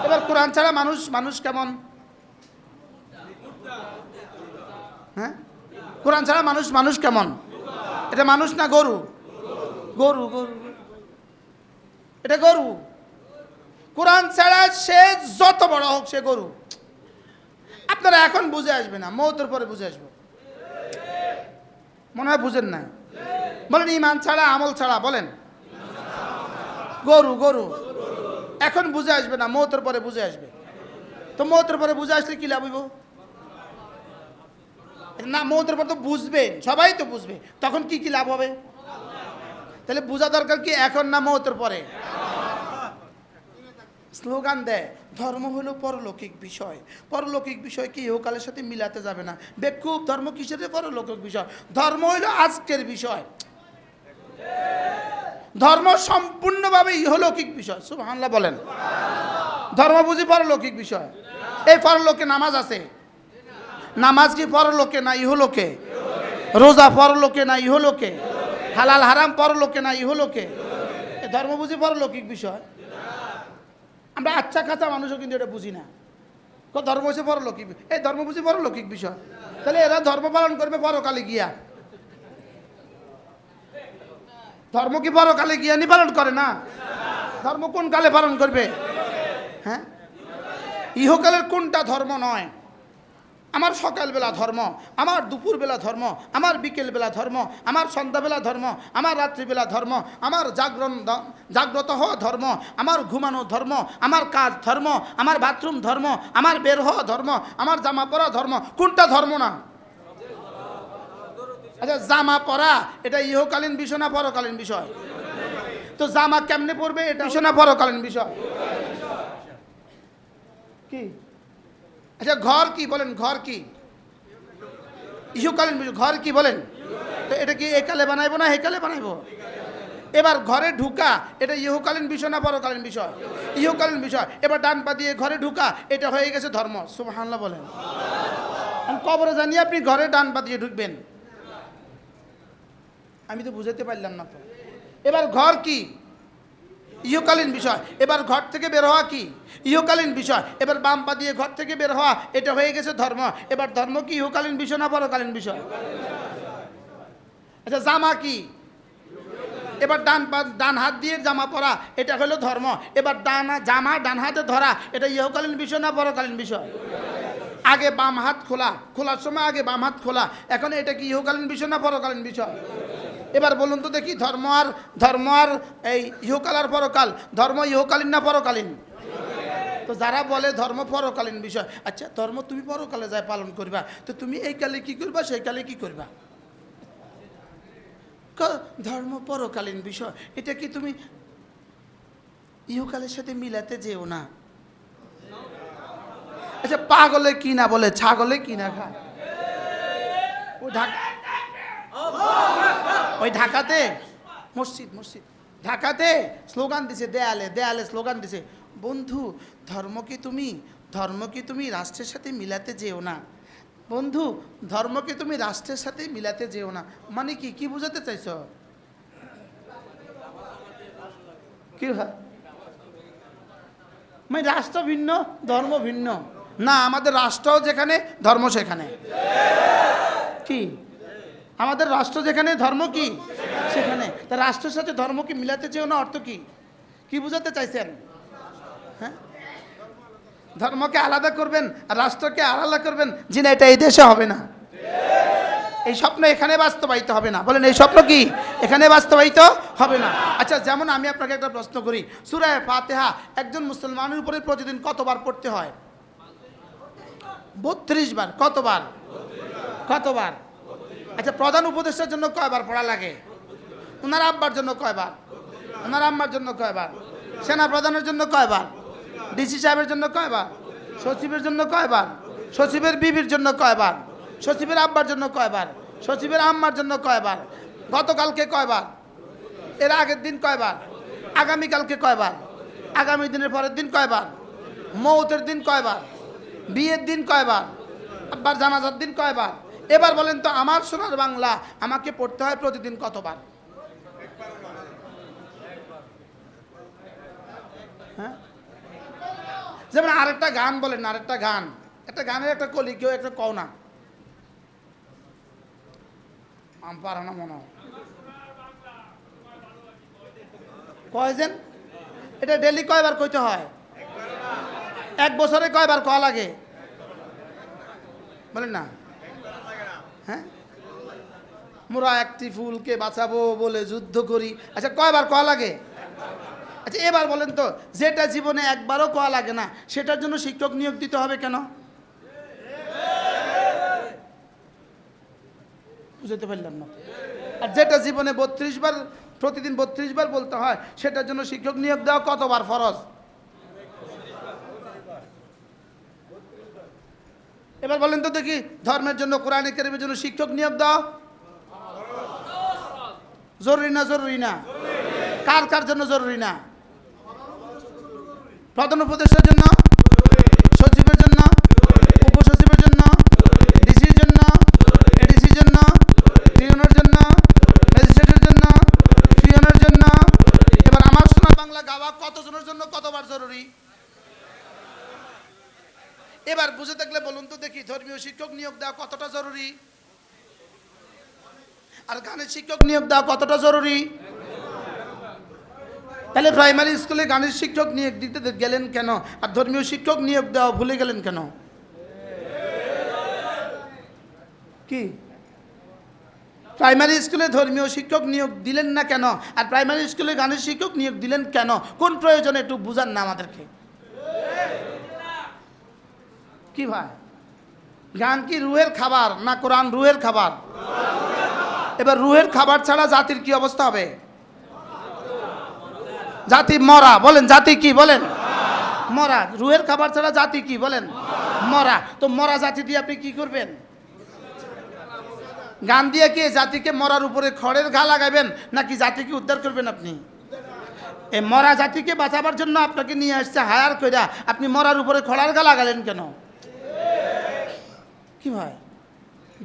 এবার কোরআন ছাড়া মানুষ কেমন? হ্যাঁ, কোরআন ছাড়া মানুষ কেমন? এটা মানুষ না গরু? গরু গরু, এটা গরু। কোরআন ছাড়া সে যত বড় হোক সে গরু। আপনারা এখন বুঝে আসবে না, মওতের পরে বুঝে আসবে। মনে হয় বুঝেন না। বলেন ঈমান ছাড়া আমল ছাড়া, বলেন গরু গরু। এখন বুঝে আসবে না, মওতের পরে বুঝে আসবে। তো মওতের পরে বুঝে আসলে কি লাভ হইব? না, মওতের পর তো বুঝবেন, সবাই তো বুঝবে, তখন কি কি লাভ হবে? তাহলে বোঝা দরকার কি এখন না মওতের পরে? স্লোগান দেয় ধর্ম হলো পরলৌকিক বিষয়, পরলৌকিক বিষয়কে ইহকালের সাথে মিলাতে যাবে না। বেকুব, ধর্ম কিসের পরলৌকিক বিষয়? ধর্ম হলো আজকের বিষয়, ধর্ম সম্পূর্ণভাবে ইহলৌকিক বিষয়। সুবহানাল্লাহ বলেন। ধর্ম বুঝি পরলৌকিক বিষয়? এই পরলোকে নামাজ আছে, নামাজ কি পরলোকে না ইহলোকে? রোজা পরলোকে না ইহলোকে? হালাল হারাম পরলোকে না ইহলোকে? ধর্ম বুঝি পরলৌকিক বিষয়? আমরা আচ্ছা খাঁচা মানুষও কিন্তু এটা বুঝি না। ধর্ম হচ্ছে পরলৌকিক, এই ধর্ম বুঝি পরলৌকিক বিষয়। তাহলে এরা ধর্ম পালন করবে পরকালে গিয়া। ধর্ম কি পরকালে গিয়া নি পালন করে না? ধর্ম কোন কালে পালন করবে? হ্যাঁ, ইহকালের কোনটা ধর্ম নয়? আমার সকালবেলা ধর্ম, আমার দুপুরবেলা ধর্ম, আমার বিকেলবেলা ধর্ম, আমার সন্ধ্যাবেলা ধর্ম, আমার রাত্রিবেলা ধর্ম, আমার জাগ্রত হওয়া ধর্ম, আমার ঘুমানো ধর্ম, আমার কাজ ধর্ম, আমার বাথরুম ধর্ম, আমার বের হওয়া ধর্ম, আমার জামা পরা ধর্ম। কোনটা ধর্ম না? আচ্ছা, জামা পরা এটা ইহকালীন বিষয় না পরকালীন বিষয়? তো জামা কেমনে পড়বে এটা বিষয় না পরকালীন বিষয়? কি? আচ্ছা, ঘর কি বলেন? ঘর কি ইহকালীন বিষয়? ঘর কি বলেন? তো এটা কি একালে বানাইবো না হেকালে বানাইবো? এবার ঘরে ঢুকা এটা ইহকালীন বিষয় না পরকালীন বিষয়? ইহকালীন বিষয়। এবার ডান পা দিয়ে ঘরে ঢুকা এটা হয়ে গেছে ধর্ম। সুবহানাল্লাহ বলেন। কবরে জানি আপনি ঘরে ডান পা দিয়ে ঢুকবেন, আমি তো বুঝাতে পারলাম না তো। এবার ঘর কি? ইহকালীন বিষয়। এবার ঘর থেকে বের হওয়া কি? ইহকালীন বিষয়। এবার বাম পা দিয়ে ঘর থেকে বের হওয়া, এটা হয়ে গেছে ধর্ম। এবার ধর্ম কি ইহকালীন বিষয় না পরকালীন বিষয়? আচ্ছা, জামা কি? এবার ডান হাত দিয়ে জামা পরা, এটা হলো ধর্ম। এবার জামা ডান হাতে ধরা, এটা ইহকালীন বিষয় না পরকালীন বিষয়? আগে বাম হাত খোলার সময় আগে বাম হাত খোলা, এখন এটা কি ইহকালীন বিষয় না পরকালীন বিষয়? এবার বলুন তো দেখি, ধর্ম আর এই ইহকাল আর পরকাল, ধর্ম ইহকালীন না পরকালীন? তো যারা বলে ধর্ম পরকালীন বিষয়, আচ্ছা ধর্ম তুমি পরকালে যায় পালন করবা, তো তুমি এই কালে কি করবা, সেই কালে কি করবা? ধর্ম পরকালীন বিষয়, এটা কি তুমি ইহকালের সাথে মিলাতে যেও না। আচ্ছা, পাগলে কি না বলে, ছাগলে কি না খায়? ওই ঢাকাতে মসজিদ ঢাকাতে স্লোগান দিছে, দেয়ালে স্লোগান দিছে, বন্ধু ধর্ম কি তুমি রাষ্ট্রের সাথে মিলাতে যেও না। বন্ধু ধর্মকে তুমি রাষ্ট্রের সাথে মিলাতে যেও না, মানে কি বোঝাতে চাইছ? কি মানে রাষ্ট্র ভিন্ন ধর্ম ভিন্ন না? আমাদের রাষ্ট্র যেখানে ধর্ম সেখানে। কি আমাদের রাষ্ট্র যেখানে ধর্ম কি সেখানে। তা রাষ্ট্রের সাথে ধর্মকে মিলাতে চেও না, অর্থ কি বুঝাতে চাইছেন? হ্যাঁ, ধর্মকে আলাদা করবেন আর রাষ্ট্রকে আলাদা করবেন, জি না, এটা এই দেশে হবে না। এই স্বপ্ন এখানে বাস্তবায়িত হবে না। বলেন, এই স্বপ্ন কি এখানে বাস্তবায়িত হবে না? আচ্ছা, যেমন আমি আপনাকে একটা প্রশ্ন করি, সূরা ফাতিহা একজন মুসলমানের উপরে প্রতিদিন কতবার পড়তে হয়? 32 বার। কতবার? আচ্ছা, প্রধান উপদেষ্টার জন্য কয়বার পড়া লাগে? ওনার আব্বার জন্য কয়বার? ওনার আম্মার জন্য কয়বার? সেনা প্রধানের জন্য কয়বার? ডিসি সাহেবের জন্য কয়বার? সচিবের জন্য কয়বার? সচিবের বিবির জন্য কয়বার? সচিবের আব্বার জন্য কয়বার? সচিবের আম্মার জন্য কয়বার? গতকালকে কয়বার? এর আগের দিন কয়বার? আগামীকালকে কয়বার? আগামী দিনের পরের দিন কয়বার? মৌতের দিন কয়বার? বিয়ের দিন কয়বার? আব্বার জানাজার দিন কয়বার? এবার বলেন তো, আমার সোনার বাংলা আমাকে পড়তে হয় প্রতিদিন কতবার? হ্যাঁ, যেমন আরেকটা গান বলেন, একটা গানের একটা কলি, কেউ একটা কও না, আমি পারা না মনে হয় কয়জন, এটা ডেলি কয়বার কইতে হয়? এক বছরে কয়বার কওয়া লাগে? বলেন না। হ্যাঁ, মোরা একটি ফুলকে বাঁচাবো বলে যুদ্ধ করি, আচ্ছা কয়বার কওয়া লাগে? আচ্ছা, এবার বলেন তো, যেটা জীবনে একবারও কওয়া লাগে না, সেটার জন্য শিক্ষক নিয়োগ দিতে হবে কেন? বুঝতে পারলাম না। আর যেটা জীবনে 32 বার, প্রতিদিন 32 বার বলতে হয়, সেটার জন্য শিক্ষক নিয়োগ দেওয়া কতবার ফরজ? এবার বলেন তো দেখি, ধর্মের জন্য, কোরআনে কারীমের জন্য শিক্ষক নিয়োগ দেওয়া জরুরি না? কার জন্য জরুরি না? প্রধান উপদেষ্টার জন্য, সচিবের জন্য, উপসচিবের জন্য, ডিসির জন্য, এডিসির জন্য, টিউনের জন্য, ম্যাজিস্ট্রেটের জন্য, পিয়নের জন্য। এবার আমার সোনার বাংলা গাওয়া কতজনের জন্য কতবার জরুরি? এবার বুঝে থাকলে বলুন তো দেখি, ধর্মীয় শিক্ষক নিয়োগ দেওয়া কতটা জরুরি? আর গানের শিক্ষক নিয়োগ দেওয়া কতটা জরুরি? তাহলে প্রাইমারি স্কুলে গানের শিক্ষক নিয়োগ দিতে গেলেন কেন, আর ধর্মীয় শিক্ষক নিয়োগ দেওয়া ভুলে গেলেন কেন? কি প্রাইমারি স্কুলে ধর্মীয় শিক্ষক নিয়োগ দিলেন না কেন, আর প্রাইমারি স্কুলে গানের শিক্ষক নিয়োগ দিলেন কেন? কোন প্রয়োজনে একটু বুঝান না আমাদেরকে। কি ভাই, গান কি রুহের খাবার না কোরআন রুহের খাবার? এবার রুহের খাবার ছাড়া জাতির কি অবস্থা হবে? জাতি মরা। বলেন, জাতি কি? বলেন, মরা। রুহের খাবার ছাড়া জাতি কি? বলেন, মরা। তো মরা জাতি দিয়ে আপনি কি করবেন? গান দিয়ে কি জাতিকে মরার উপরে খড়ের ঘা লাগাবেন, নাকি জাতিকে উদ্ধার করবেন আপনি? এই মরা জাতিকে বাঁচাবার জন্য আপনাকে নিয়ে আসছে হায়ার কইরা, আপনি মরার উপরে খড়ার ঘা লাগালেন কেন? কি ভাই,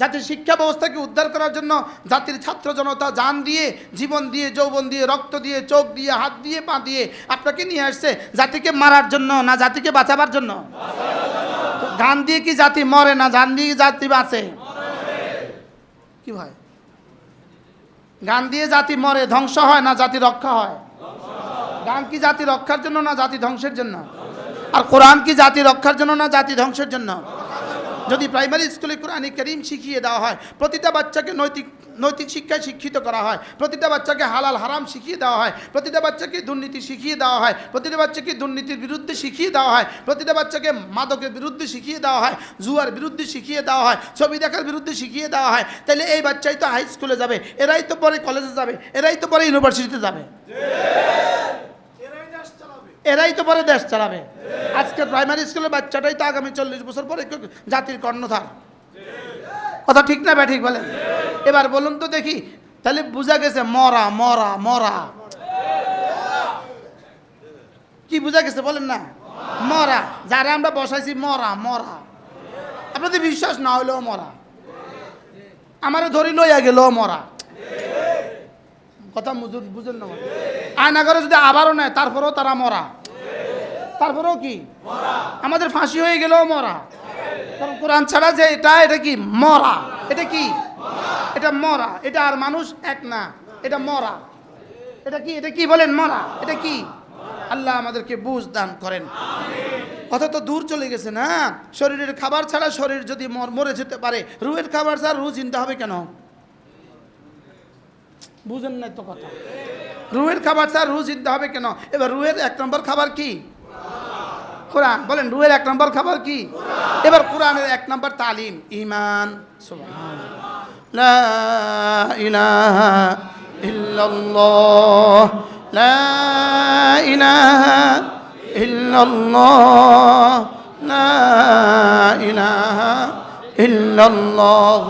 জাতির শিক্ষা ব্যবস্থাকে উদ্ধার করার জন্য জাতির ছাত্র জনতা জান দিয়ে, জীবন দিয়ে, যৌবন দিয়ে, রক্ত দিয়ে, চোখ দিয়ে, হাত দিয়ে, পা দিয়ে আপনাকে নিয়ে আসছে জাতিকে মারার জন্য না জাতিকে বাঁচাবার জন্য? গান দিয়ে কি জাতি মরে না গান দিয়ে জাতি বাঁচে? কি ভাই, গান দিয়ে জাতি মরে ধ্বংস হয় না জাতি রক্ষা হয়? গান কি জাতি রক্ষার জন্য না জাতি ধ্বংসের জন্য? আর কোরআন কি জাতি রক্ষার জন্য না জাতি ধ্বংসের জন্য? যদি প্রাইমারি স্কুলে কোরআন কারীম শিখিয়ে দেওয়া হয়, প্রতিটা বাচ্চাকে নৈতিক শিক্ষায় শিক্ষিত করা হয়, প্রতিটা বাচ্চাকে হালাল হারাম শিখিয়ে দেওয়া হয়, প্রতিটা বাচ্চাকে দুর্নীতি শিখিয়ে দেওয়া হয়, প্রতিটা বাচ্চাকে দুর্নীতির বিরুদ্ধে শিখিয়ে দেওয়া হয়, প্রতিটা বাচ্চাকে মাদকের বিরুদ্ধে শিখিয়ে দেওয়া হয়, জুয়ার বিরুদ্ধে শিখিয়ে দেওয়া হয়, ছবি দেখার বিরুদ্ধে শিখিয়ে দেওয়া হয়, তাহলে এই বাচ্চাই তো হাই স্কুলে যাবে, এরাই তো পরে কলেজে যাবে, এরাই তো পরে ইউনিভার্সিটিতে যাবে, এরাই তো পরে দেশ চালাবে। আজকে প্রাইমারি স্কুলের বাচ্চাটাই তো আগামী 40 বছর পরে জাতির কর্ণধার। কথা ঠিক না ঠিক বলেন? এবার বলুন তো দেখি, তাহলে বুঝা গেছে মরা মরা মরা। কি বুঝা গেছে বলেন না? মরা, যারা আমরা বসাইছি মরা মরা। আপনাদের বিশ্বাস না হইলেও মরা, আমারে ধরি লইয়া গেল মরা। কথা বুঝেন না? আয়নাগরে যদি আবারও নেয় তারপরেও তারা মরা, তারপরেও কি আমাদের ফাঁসি হয়ে গেলেও মরা। কারণ কোরআন ছাড়া যে এটা কি মরা, এটা কি, এটা মরা, এটা আর মানুষ এক না, এটা মরা। এটা কি বলেন? মরা। এটা কি? আল্লাহ আমাদেরকে বুঝ দান করেন। কথা তো দূর চলে গেছে না? শরীরের খাবার ছাড়া শরীর যদি মরে যেতে পারে, রুহের খাবার ছাড়া রুহ চিন্তা হবে কেন? বুঝেন নাই তো কথা। রুহের খাবার ছাড়া রুহ চিন্তা হবে কেন? এবার রুহের 1 নম্বর খাবার কি? কোরআন। বলেন রুহের 1 নম্বর খাবার কি? এবার কোরআনের 1 নম্বর তালিম ঈমান। সুবহানাল্লাহ, লা ইলাহা ইল্লাল্লাহ, লা ইলাহা ইল্লাল্লাহ, লা ইলাহা ইল্লাল্লাহ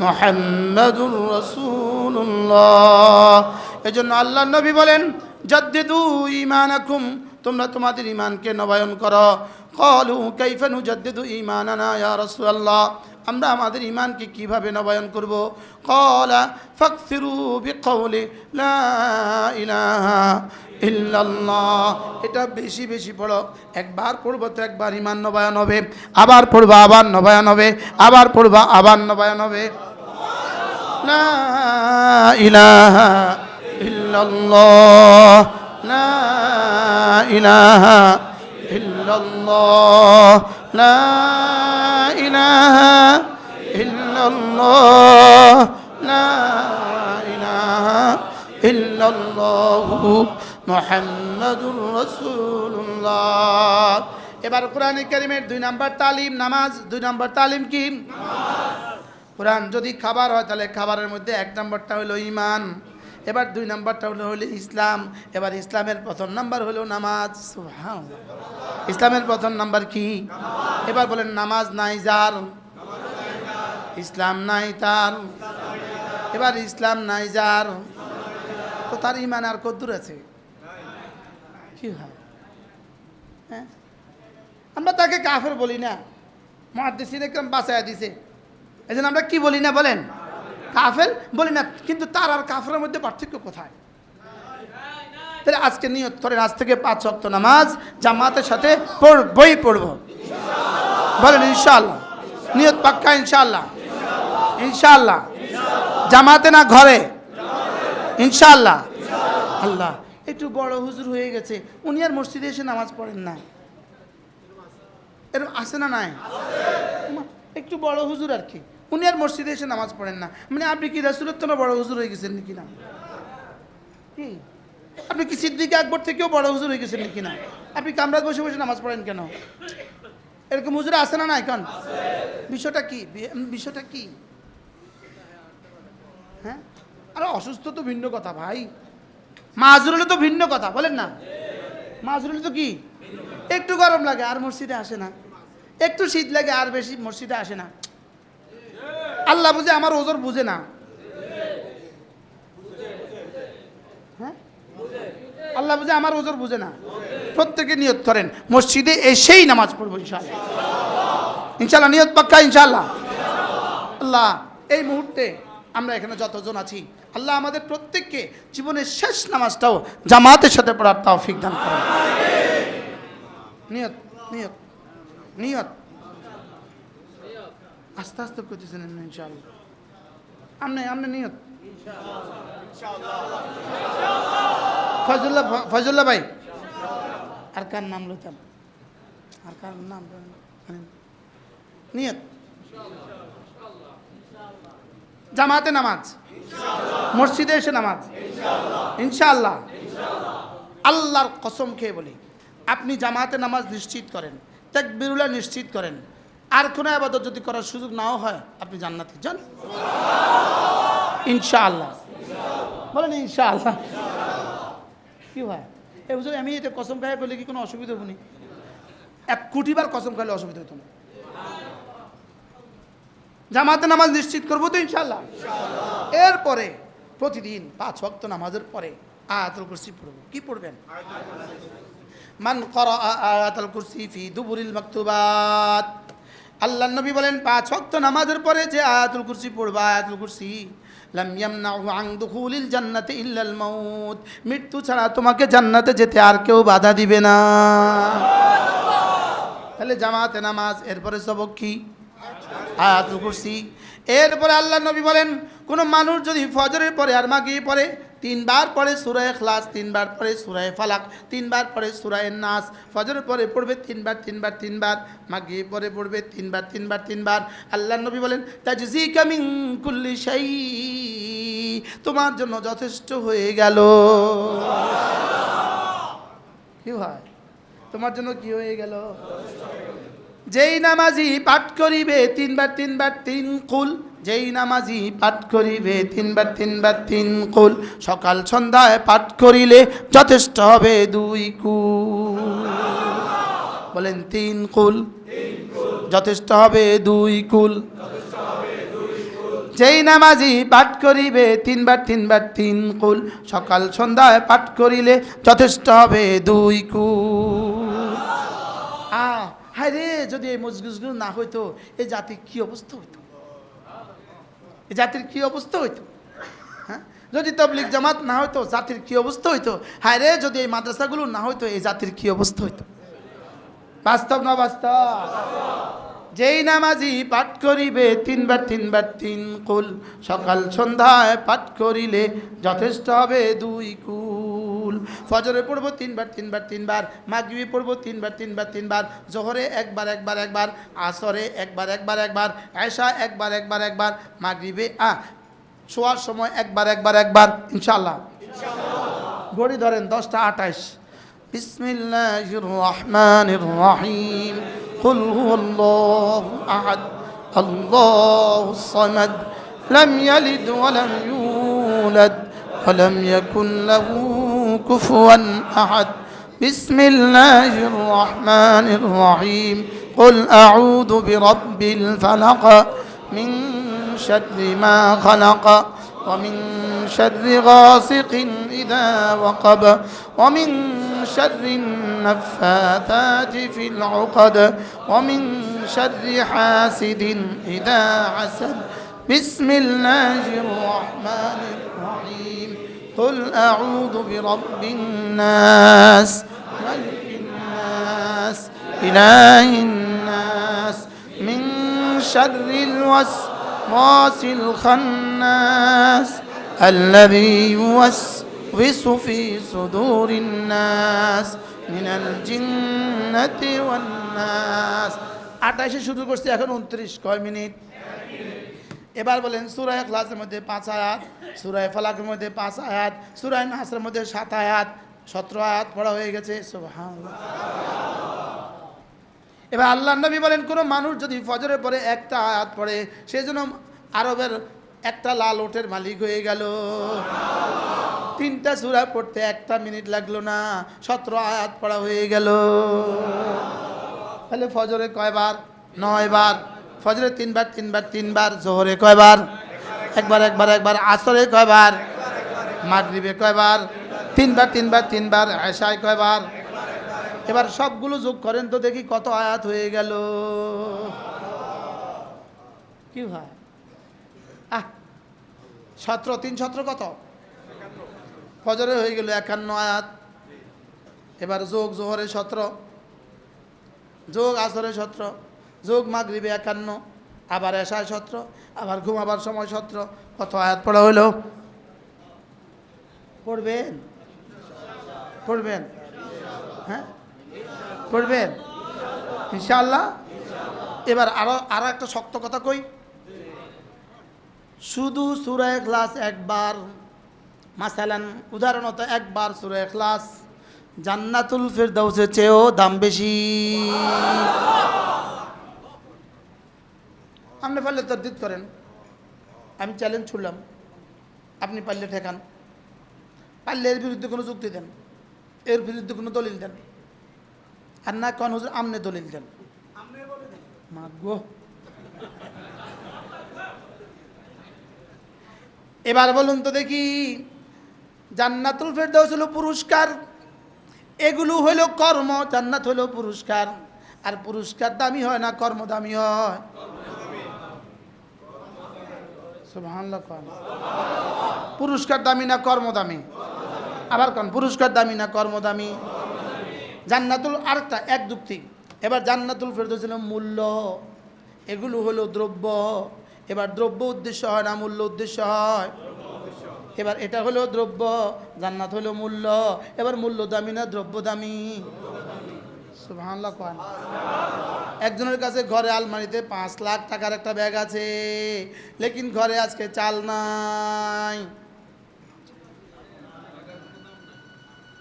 মুহাম্মাদুর রাসূলুল্লাহ। এজন্য আল্লাহর নবী বলেন জাদ্দিদু ঈমানাকুম, তোমরা তোমাদের ঈমানকে নবায়ন করো। ক্বালু কাইফা নুজাদ্দিদু ঈমানানা ইয়া রাসূলুল্লাহ, আমরা আমাদের ঈমানকে কিভাবে নবায়ন করব? ক্বালা ফাকসিরু বিকওলি লা ইলাহা ইল্লাল্লাহ। এটা বেশি বেশি পড়ো। একবার পড়বো তো একবার ঈমান নবায়ন হবে, আবার পড়বা আবার নবায়ন হবে, আবার পড়বা আবার নবায়ন হবে। লা ইলাহা ইল্লাল্লাহ, লা ইলাহা ইল্লাল্লাহ, লা ইলাহা ইল্লাল্লাহ, লা ইলাহা ইল্লাল্লাহু মুহাম্মাদুর রাসূলুল্লাহ। এবার কোরআনে কারীমের 2 নম্বর তালিম নামাজ। 2 নম্বর তালিম কি? কোরআন যদি খাবার হয় তাহলে খাবারের মধ্যে 1 নম্বরটা হলো ঈমান, এবার 2 নম্বরটা হলো ইসলাম। এবার ইসলামের 1ম নাম্বার হলো নামাজ। সুবহানাল্লাহ, ইসলামের 1ম নাম্বার কি? এবার বলেন নামাজ নাই যার, ইসলাম নাই তার। এবার ইসলাম নাই যার, তো তার ঈমান আর কত দূর আছে? কি হয়? হ্যাঁ, আমরা তাকে কাফের বলি না, মুহাদ্দিসিনে কেরাম বাঁচায়া দিছে। এজন্য আমরা কি বলি না বলেন? কাফের বলি না। কিন্তু তার আর কাফেরের মধ্যে পার্থক্য কোথায়? তাহলে আজকে নিয়ত করেন, আজ থেকে 5 ওয়াক্ত নামাজ জামাতের সাথে পড়বই পড়ব। বলেন ইনশাআল্লাহ। নিয়ত পাক্কা ইনশাআল্লাহ, ইনশাআল্লাহ। জামাতে না ঘরে? ইনশাআল্লাহ। আল্লাহ, একটু বড় হুজুর হয়ে গেছে, উনি আর মসজিদে এসে নামাজ পড়েন না, এরকম আছে না নাই? একটু বড় হুজুর আর কি, উনি আর মসজিদে এসে নামাজ পড়েন না। মানে আপনি কি রাসূলের তো বড় হুজুর হয়ে গেছেন নাকি না? কি আপনি কি সিদ্দিক আকবর থেকেও বড় হুজুর হয়ে গেছেন নাকি না? আপনি কামরাত বসে বসে নামাজ পড়েন কেন? এরকম হুজুর আছে না নাই? কারণ বিষয়টা কি? বিষয়টা কি? হ্যাঁ, আরে অসুস্থ তো ভিন্ন কথা ভাই, মাজুর হলে তো ভিন্ন কথা। বলেন না, মাজুর হলে তো কি একটু গরম লাগে আর মসজিদে আসে না, একটু শীত লাগে আর বেশি মসজিদে আসে না। আল্লাহ বুঝে, আমার ওজর বুঝে না। হ্যাঁ, আল্লাহ বুঝে, আমার ওজর বুঝে না। প্রত্যেকে নিয়ত করেন মসজিদে এসেই নামাজ পড়বো ইনশাআল্লাহ। ইনশাআল্লাহ নিয়ত পাক্কা ইনশাআল্লাহ। আল্লাহ এই মুহূর্তে আমরা এখানে যতজন আছি আল্লাহ আমাদের প্রত্যেককে জীবনের শেষ নামাজটাও জামাতের সাথে পড়ার তৌফিক দান করেন। নিয়ত নিয়ত নিয়ত আস্তে আস্তে করতেছেন ইনশাআল্লাহ। আমনে নিয়ত ফজলুল্লাহ ভাই আর কার নাম লইতাম আর কার নাম নিয়ত জামাতে নামাজ মসজিদে এসে নামাজ ইনশাআল্লাহ। আল্লাহর কসম খেয়ে বলি আপনি জামাতে নামাজ নিশ্চিত করেন, তাকবীরুল্লাহ নিশ্চিত করেন, আর কোনো ইবাদত যদি করার সুযোগ নাও হয় আপনি জান্নাতে যান ইনশাআল্লাহ। বলেন ইনশাআল্লাহ। কি হয় এই হুজুর আমি এটা কসম খাই করলে কি কোনো অসুবিধা হবনি? 1 কোটি বার কসম খাইলে অসুবিধা হতো না। জামাতে নামাজ নিশ্চিত করবো তো ইনশাআল্লাহ। এরপরে প্রতিদিন 5 ওয়াক্ত নামাজের পরে আয়াতুল কুরসি পড়ব। কি পড়বেন? মান ক্বারা আয়াতুল কুরসি ফি দুবুরিল মাকতুবাত। আল্লাহর নবী বলেন 5 ওয়াক্ত নামাজের পরে যে আয়াতুল কুরসি পড়বা, আয়াতুল কুরসি লাম ইয়ামনাহু আন দুখুলিল জান্নাতি ইল্লাল মাউত। মৃত্যু ছাড়া তোমাকে জান্নাতে যেতে আর কেউ বাধা দিবে না। তাহলে জামাতে নামাজ, এরপরে সবক কি? আয়াতুল কুরসি। এরপরে আল্লাহর নবী বলেন কোন মানুষ যদি ফজরের পরে আর মাগরিবের পরে 3 বার পড়ে সূরা ইখলাস, 3 বার পড়ে সূরা ফালাক, 3 বার পড়ে সূরা নাস, ফজরের পরে পড়বে 3 বার 3 বার 3 বার, মাগরিবের পরে পড়বে 3 বার 3 বার 3 বার, আল্লাহর নবী বলেন তাজজিকা মিন কুল্লি শাই, তোমার জন্য যথেষ্ট হয়ে গেল। কি হয়? তোমার জন্য কি হয়ে গেল? যেই নামাজি পাঠ করিবে 3 বার 3 বার 3 কুল, যেই নামাজি পাঠ করিবে 3 বার 3 বার 3 কুল, সকাল সন্ধ্যায় পাঠ করিলে যথেষ্ট হবে 2 কুল। বলেন 3 কুল যথেষ্ট হবে 2 কুল। যেই নামাজি পাঠ করিবে 3 বার 3 বার 3 কুল, সকাল সন্ধ্যায় পাঠ করিলে যথেষ্ট হবে 2 কুল। হায় রে, যদি এই মজলিসগুলো না হইতো এই জাতির কি অবস্থা হইতো? এই জাতির কি অবস্থা হইতো? হ্যাঁ, যদি তাবলীগ জামাত না হইতো জাতির কি অবস্থা হইতো? হায় রে, যদি এই মাদ্রাসাগুলো না হইতো এই জাতির কি অবস্থা হইতো? বাস্তব না বাস্তব? যেই নামাজি পাঠ করিবে 3 বার 3 বার 3 কুল, সকাল সন্ধ্যায় পাঠ করিলে যথেষ্ট হবে 2 কুল। ফজরে পড়বো 3 বার 3 বার 3 বার, মাগরিবে পড়বো 3 বার 3 বার 3 বার, জোহরে একবার একবার একবার, আসরে একবার একবার একবার, এশা একবার একবার একবার, মাগরিবে শোয়ার সময় একবার একবার একবার ইনশাআল্লাহ। ঘড়ি ধরেন 10টা 28। বিসমিল্লাহির রহমানির রহিম। قل هو الله أحد الله الصمد لم يلد ولم يولد ولم يكن له كفوا أحد بسم الله الرحمن الرحيم قل أعوذ برب الفلق من شر ما خلق ومن شر غاسق إذا وقب ومن شر النفاثات في العقد ومن شر حاسد إذا حسد بسم الله الرحمن الرحيم قل أعوذ برب الناس ملك الناس إله الناس من شر الوسواس الخناس الذي يوسوس في صدور الناس من الجنة والناس। 28 শুরু করছি, এখন 29। কয় মিনিট? এবার বলেন সূরা ইখলাসের মধ্যে 5 আয়াত, সূরা ফালাকের মধ্যে 5 আয়াত, সূরা নাসের মধ্যে 7 আয়াত, 17 আয়াত পড়া হয়ে গেছে। সুবহানাল্লাহ। এবার আল্লাহর নবী বলেন কোন মানুষ যদি ফজরের পরে একটা আয়াত পড়ে সেজন্য আরবের একটা লাল ওটের মালিক হয়ে গেল। 3টা সূরা পড়তে 1 মিনিট লাগলো না, 17 আয়াত পড়া হয়ে গেল। তাহলে ফজরে কয়বার? 9 বার। ফজরে 3 বার 3 বার 3 বার, জোহরে কয়বার? একবার একবার একবার, আসরে কয়বার? মাগরিবে কয়বার? 3 বার 3 বার 3 বার, এশায় কয়বার? এবার সবগুলো যোগ করেন তো দেখি কত আয়াত হয়ে গেল। কি হয়? 17 3 17 কত? ফজরে হয়ে গেল 51 আয়াত। এবার যোগ জোহরে 17, যোগ আসরে 17, যোগ মাগরিবে 51, আবার এশায় 17, আবার ঘুমাবার সময় 17। কত আয়াত পড়া হইল? পড়বেন পড়বেন হ্যাঁ পড়বেন ইনশাআল্লাহ। এবার আরো একটা শক্ত কথা কই, শুধু সূরা ইখলাস একবার, মাসালান উদাহরণত একবার সূরা ইখলাস জান্নাতুল ফেরদাউসের চেয়েও দাম বেশি। আপনি পারলে তরদিদ করেন, আমি চ্যালেঞ্জ ছুড়লাম, আপনি পারলে ঠেকান, পারলে এর বিরুদ্ধে কোনো যুক্তি দেন, এর বিরুদ্ধে কোনো দলিল দেন, আর না কোন হুজুর আমনে দলিল দেন। মাগো এবার বলুন তো দেখি, জান্নাতুল ফেরদাউস হলো পুরস্কার, এগুলো হলো কর্ম, জান্নাত হলো পুরস্কার। আর পুরস্কার দামি হয় না কর্ম দামি হয়? সুবহানাল্লাহ। কোন পুরস্কার দামি না কর্ম দামি? আবার কোন পুরস্কার দামি না কর্ম দামি? জান্নাতুল আরেকটা এক যুক্তি। এবার জান্নাতুল ফেরদাউস হলো মূল্য, এগুলো হলো দ্রব্য। এবার দ্রব্য উদ্দেশ্য হয় না মূল্য উদ্দেশ্য হয়? এবার এটা হলো দ্রব্য, জান্নাত হলো মূল্য। এবার মূল্য দামি না দ্রব্য দামি? সুবহানাল্লাহ। কোন একজনের কাছে ঘরে আলমারিতে 5 লাখ টাকার একটা ব্যাগ আছে, লেকিন ঘরে আজকে চাল নাই।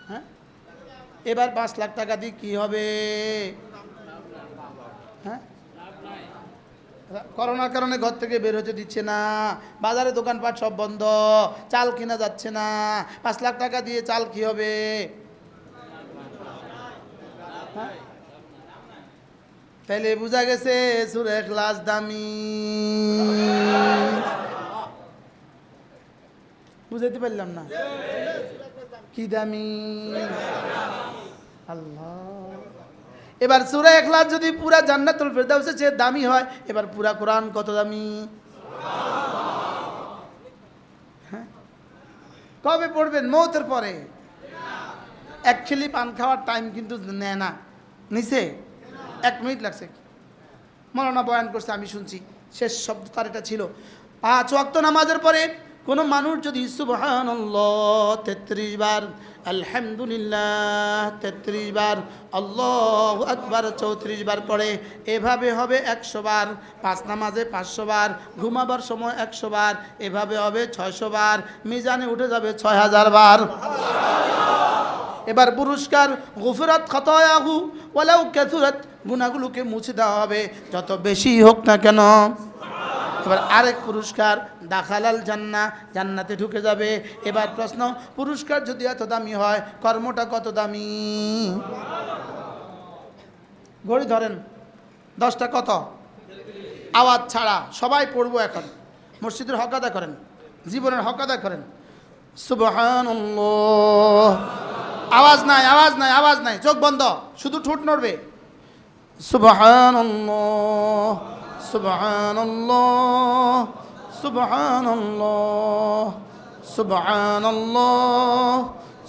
হ্যাঁ, এবার 5 লাখ টাকা দিয়ে কি হবে? হ্যাঁ, করোনার কারণে ঘর থেকে বের হতে দিচ্ছে না, বাজারে দোকানপাট সব বন্ধ, চাল কিনা যাচ্ছে না। 5 লাখ টাকা দিয়ে চাল কি হবে? হ্যাঁ? তাইলে বোঝা গেছে সূরা ইখলাস দামি। বুঝাইতে পারলাম না? কি দামি? আল্লাহ। এবার সূরা ইখলাস যদি পুরা জান্নাতুল ফেরদাউসের চেয়ে দামি হয়, এবার পুরা কোরআন কত দামি? হ্যাঁ, কবে পড়বেন? মৌতের পরে। এক খিলি পান খাওয়ার টাইম কিন্তু নেয় না, নিচে 1 মিনিট লাগছে। মৌলানা বয়ান করছে, আমি শুনছি, শেষ শব্দ তার এটা ছিল। 5 ওয়াক্ত নামাজের পরে কোনো মানুষ যদি সুবহানাল্লাহ 33 বার, আলহামদুলিল্লাহ 33 বার, আল্লাহু আকবার 34 বার পড়ে, এভাবে হবে 100 বার। 5 নামাজে 500 বার, ঘুমাবার সময় 100 বার, এভাবে হবে 600 বার, মিজানে উঠে যাবে 6000 বার। এবার পুরস্কার, গুফরাত খাতায়াহু ওয়ালাউ কাসুরাত, গুনাহগুলোকে মুছে দেওয়া হবে যত বেশি হোক না কেন। এবার আরেক পুরস্কার, দাখালাল জান্নাহ, জান্নাতে ঢুকে যাবে। এবার প্রশ্ন, পুরস্কার যদি এত দামি হয়, কর্মটা কত দামি? ঘড়ি ধরেন, 10টা কত? আওয়াজ ছাড়া সবাই পড়বো এখন। মসজিদের হক আদায় করেন, জীবনের হক আদায় করেন। সুবহানাল্লাহ। আওয়াজ নাই, আওয়াজ নাই, আওয়াজ নাই, চোখ বন্ধ, শুধু ঠোঁট নড়বে। সুবহানাল্লাহ, সুবহানাল্লাহ, সুবহানাল্লাহ, সুবহানাল্লাহ,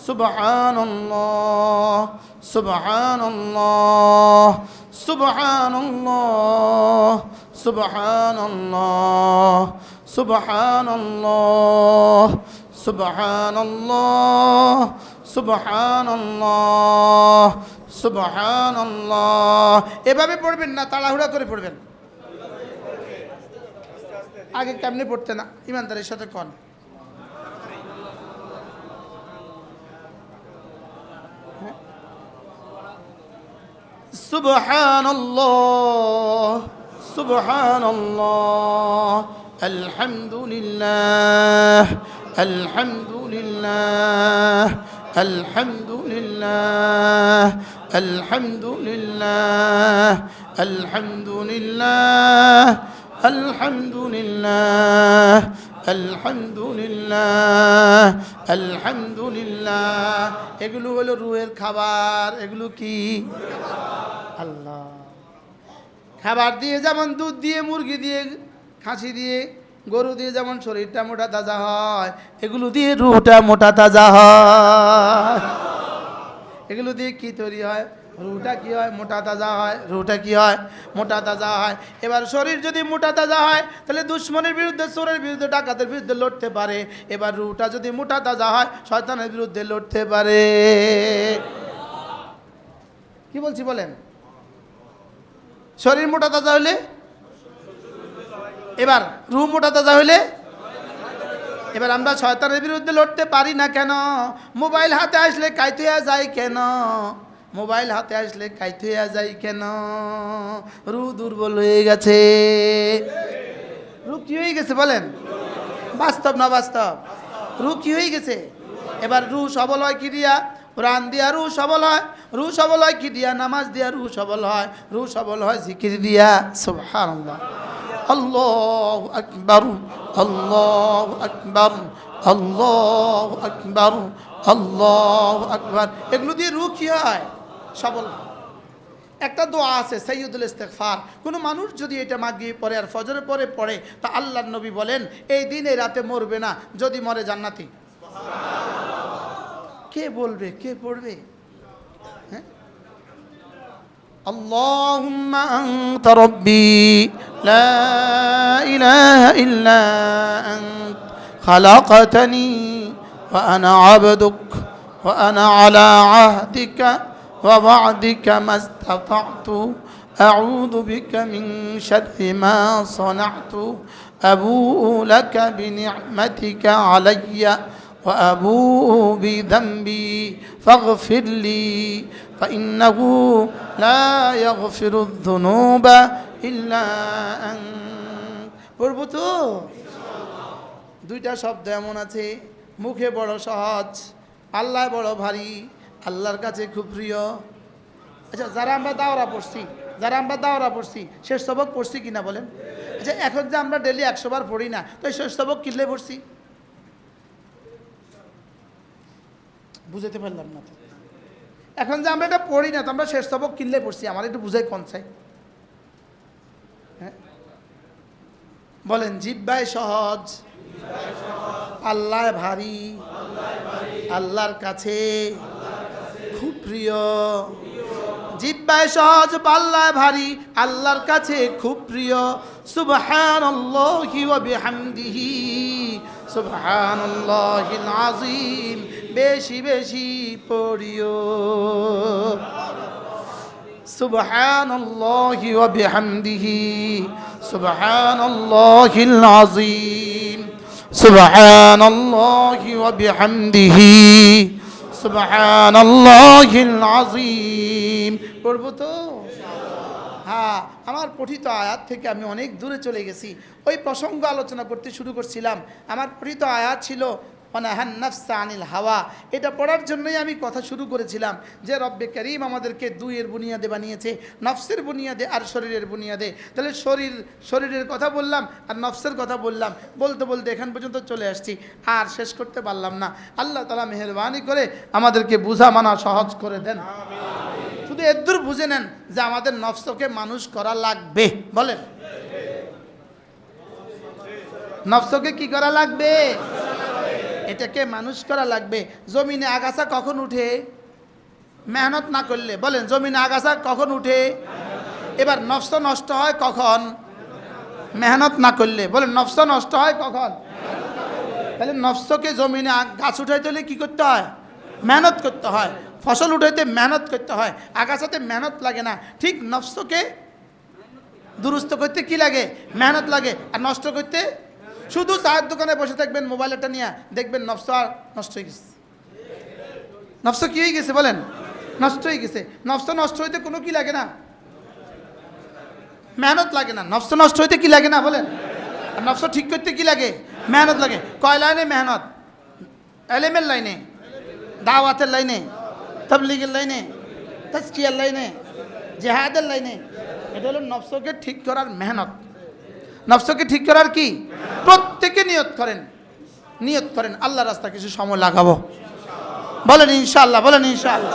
সুবহানাল্লাহ, সুবহানাল্লাহ, সুবহানাল্লাহ, সুবহানাল্লাহ, সুবহানাল্লাহ, সুবহানাল্লাহ, সুবহানাল্লাহ, সুবহানাল্লাহ। এভাবে পড়বেন না, তাড়াহুড়া করে পড়বেন। আগে কেমনে পড়তে না, ইমানদারের সাথে কোন। সুবহানাল্লাহ, সুবহানাল্লাহ, আলহামদুলিল্লাহ, আলহামদুলিল্লাহ, আলহামদুলিল্লাহ, আলহামদুলিল্লাহ, আলহামদুলিল্লাহ, আলহামদুলিল্লাহ, আলহামদুলিল্লাহ, আলহামদুলিল্লাহ। এগুলো হলো রুহের খাবার। এগুলো কি? আল্লাহ খাবার দিয়ে, যেমন দুধ দিয়ে, মুরগি দিয়ে, খাসি দিয়ে, গরু দিয়ে যেমন শরীরটা মোটা তাজা হয়, এগুলো দিয়ে রুহটা মোটা তাজা হয়। এগুলো দিয়ে কি তৈরি হয়? রুহটা কি হয়? মোটা তাজা হয়। রুহটা কি হয়? মোটা তাজা হয়। এবার শরীর যদি মোটা তাজা হয় তাহলে দুশ্মনের বিরুদ্ধে, চোরের বিরুদ্ধে, ডাকাতের বিরুদ্ধে লড়তে পারে। এবার রুহটা যদি মোটা তাজা হয় শয়তানের বিরুদ্ধে লড়তে পারে। কি বলছি বলেন? শরীর মোটা তাজা হইলে, এবার রুহ মোটা তাজা হইলে, এবার আমরা শয়তানের বিরুদ্ধে লড়তে পারি না কেন? মোবাইল হাতে আসলে কাইত হইয়া যায় কেন? মোবাইল হাতে আসলে কাইত হইয়া যায় কেন? রুহ দুর্বল হয়ে গেছে। রুহ কি হয়ে গেছে বলেন? বাস্তব না বাস্তব? রুহ কি হয়ে গেছে? এবার রুহ সবল হয় কি দিয়া? কোরআন দিয়া রুহ সবল হয়। রুহ সবল হয় কি দিয়া? নামাজ দিয়া রুহ সবল হয়। রুহ সবল হয় জিকির দিয়া। সুবহানাল্লাহ, আল্লাহু আকবার, আল্লাহু আকবার, আল্লাহু আকবার, আল্লাহু আকবার। এগুলো দিয়ে রুহ কি হয়? সবল। একটা দোয়া আছে সাইয়্যিদুল ইস্তিগফার, কোনো মানুষ যদি এটা মাগরিব পরে আর ফজরের পরে পড়ে তা আল্লাহর নবী বলেন এই দিন এই রাতে মরবে না, যদি মরে জান্নাতি। কে বলবে? কে পড়বে? হ্যাঁ, আল্লাহুম্মা আনতা রাব্বি লা ইলাহা ইল্লা আনত খালাকতানি ওয়া আনা আবদুক ওয়া আনা আলা আহদিকা ওয়া ওয়া'দিকা মাস্তাতা'তু আউযু বিকা মিন শাররি মা সানা'তু আবুউ লাকা বিনি'মাতিকা আলাইয়া وأبوء بذنبي فاغفر لي فإنه لا يغفر الذنوب إلا أنت। পড়ব তো? দুইটা শব্দ এমন আছে, মুখে বড় সহজ, আল্লাহ বড় ভারী, আল্লাহর কাছে খুব প্রিয়। আচ্ছা, যারা আমরা দাওরা পড়ছি শেষ সবক পড়ছি কিনা বলেন? আচ্ছা, এখন যে আমরা ডেলি 100 বার পড়ি না, তো শেষ সবক কিনলে পড়ছি? বুঝাতে পারলাম না তো। এখন যে আমরা এটা পড়ি না, তো আমরা শেষ সবক কিনলে পড়ছি, আমার একটু বুঝাই কোন চাই? হ্যাঁ বলেন। জিহ্বায় সহজ, আল্লাহ ভারী, আল্লাহর কাছে খুব প্রিয়। জিহ্বায় সহজ, আল্লাহ ভারী, আল্লাহর কাছে খুব প্রিয়। সুবহানাল্লাহি ওয়া বিহামদিহি সুবহানাল্লাহিল আযীম। বেশি বেশি পড়িও। সুবহানাল্লাহি ওয়া বিহামদিহি সুবহানাল্লাহিল আযীম। সুবহানাল্লাহি ওয়া বিহামদিহি সুবহানাল্লাহিল আযীম। পড়ব তো? হ্যাঁ, আমার পঠিত আয়াত থেকে আমি অনেক দূরে চলে গেছি। ওই প্রসঙ্গ আলোচনা করতে শুরু করছিলাম। আমার পঠিত আয়াত ছিল ওয়ানাহান নাফসা আনিল হাওয়া। এটা পড়ার জন্যই আমি কথা শুরু করেছিলাম যে রব্বে করিম আমাদেরকে দুইয়ের বুনিয়াদে বানিয়েছে, নফসের বুনিয়াদে আর শরীরের বুনিয়াদে। তাহলে শরীরের কথা বললাম আর নফসের কথা বললাম, বলতে বলতে এখান পর্যন্ত চলে আসছি, আর শেষ করতে পারলাম না। আল্লাহ তাআলা মেহেরবানি করে আমাদেরকে বুঝা মানা সহজ করে দেন। শুধু এদূর বুঝে নেন যে আমাদের নফসকে মানুষ করা লাগবে। বলেন, নফসকে কি করা লাগবে? এটাকে মানুষ করা লাগবে। জমিনে আগাছা কখন উঠে? মেহনত না করলে। বলেন, জমিনে আগাছা কখন উঠে? এবার নফস নষ্ট হয় কখন? মেহনত না করলে। বলেন, নফস নষ্ট হয় কখন? তাহলে নফসকে জমিনে গাছ উঠাইতে হলে কী করতে হয়? মেহনত করতে হয়। ফসল উঠাইতে মেহনত করতে হয়, আগাছাতে মেহনত লাগে না। ঠিক নফসকে দুরুস্ত করতে কি লাগে? মেহনত লাগে। আর নষ্ট করতে, শুধু চায়ের দোকানে বসে থাকবেন মোবাইলটা নিয়ে, দেখবেন নফস আর নষ্ট হয়ে গেছে। নফস কি হয়ে গেছে? বলেন, নষ্ট হয়ে গেছে। নফস নষ্ট হইতে কোনো কি লাগে না? মেহনত লাগে না। নফস নষ্ট হইতে কি লাগে না? বলেন। আর নফস ঠিক করতে কি লাগে? মেহনত লাগে। কয় লাইনে মেহনত? এলেমের লাইনে, দাওয়াতের লাইনে, তাবলীগের লাইনে, তাজকিয়ার লাইনে, জিহাদের লাইনে। এটা হলো নফসকে ঠিক করার মেহনত। নফসকে ঠিক করার কি? প্রত্যেকে নিয়ত করেন আল্লাহর রাস্তায় কিছু সময় লাগাবো। বলেন ইনশাআল্লাহ। বলেন ইনশাআল্লাহ।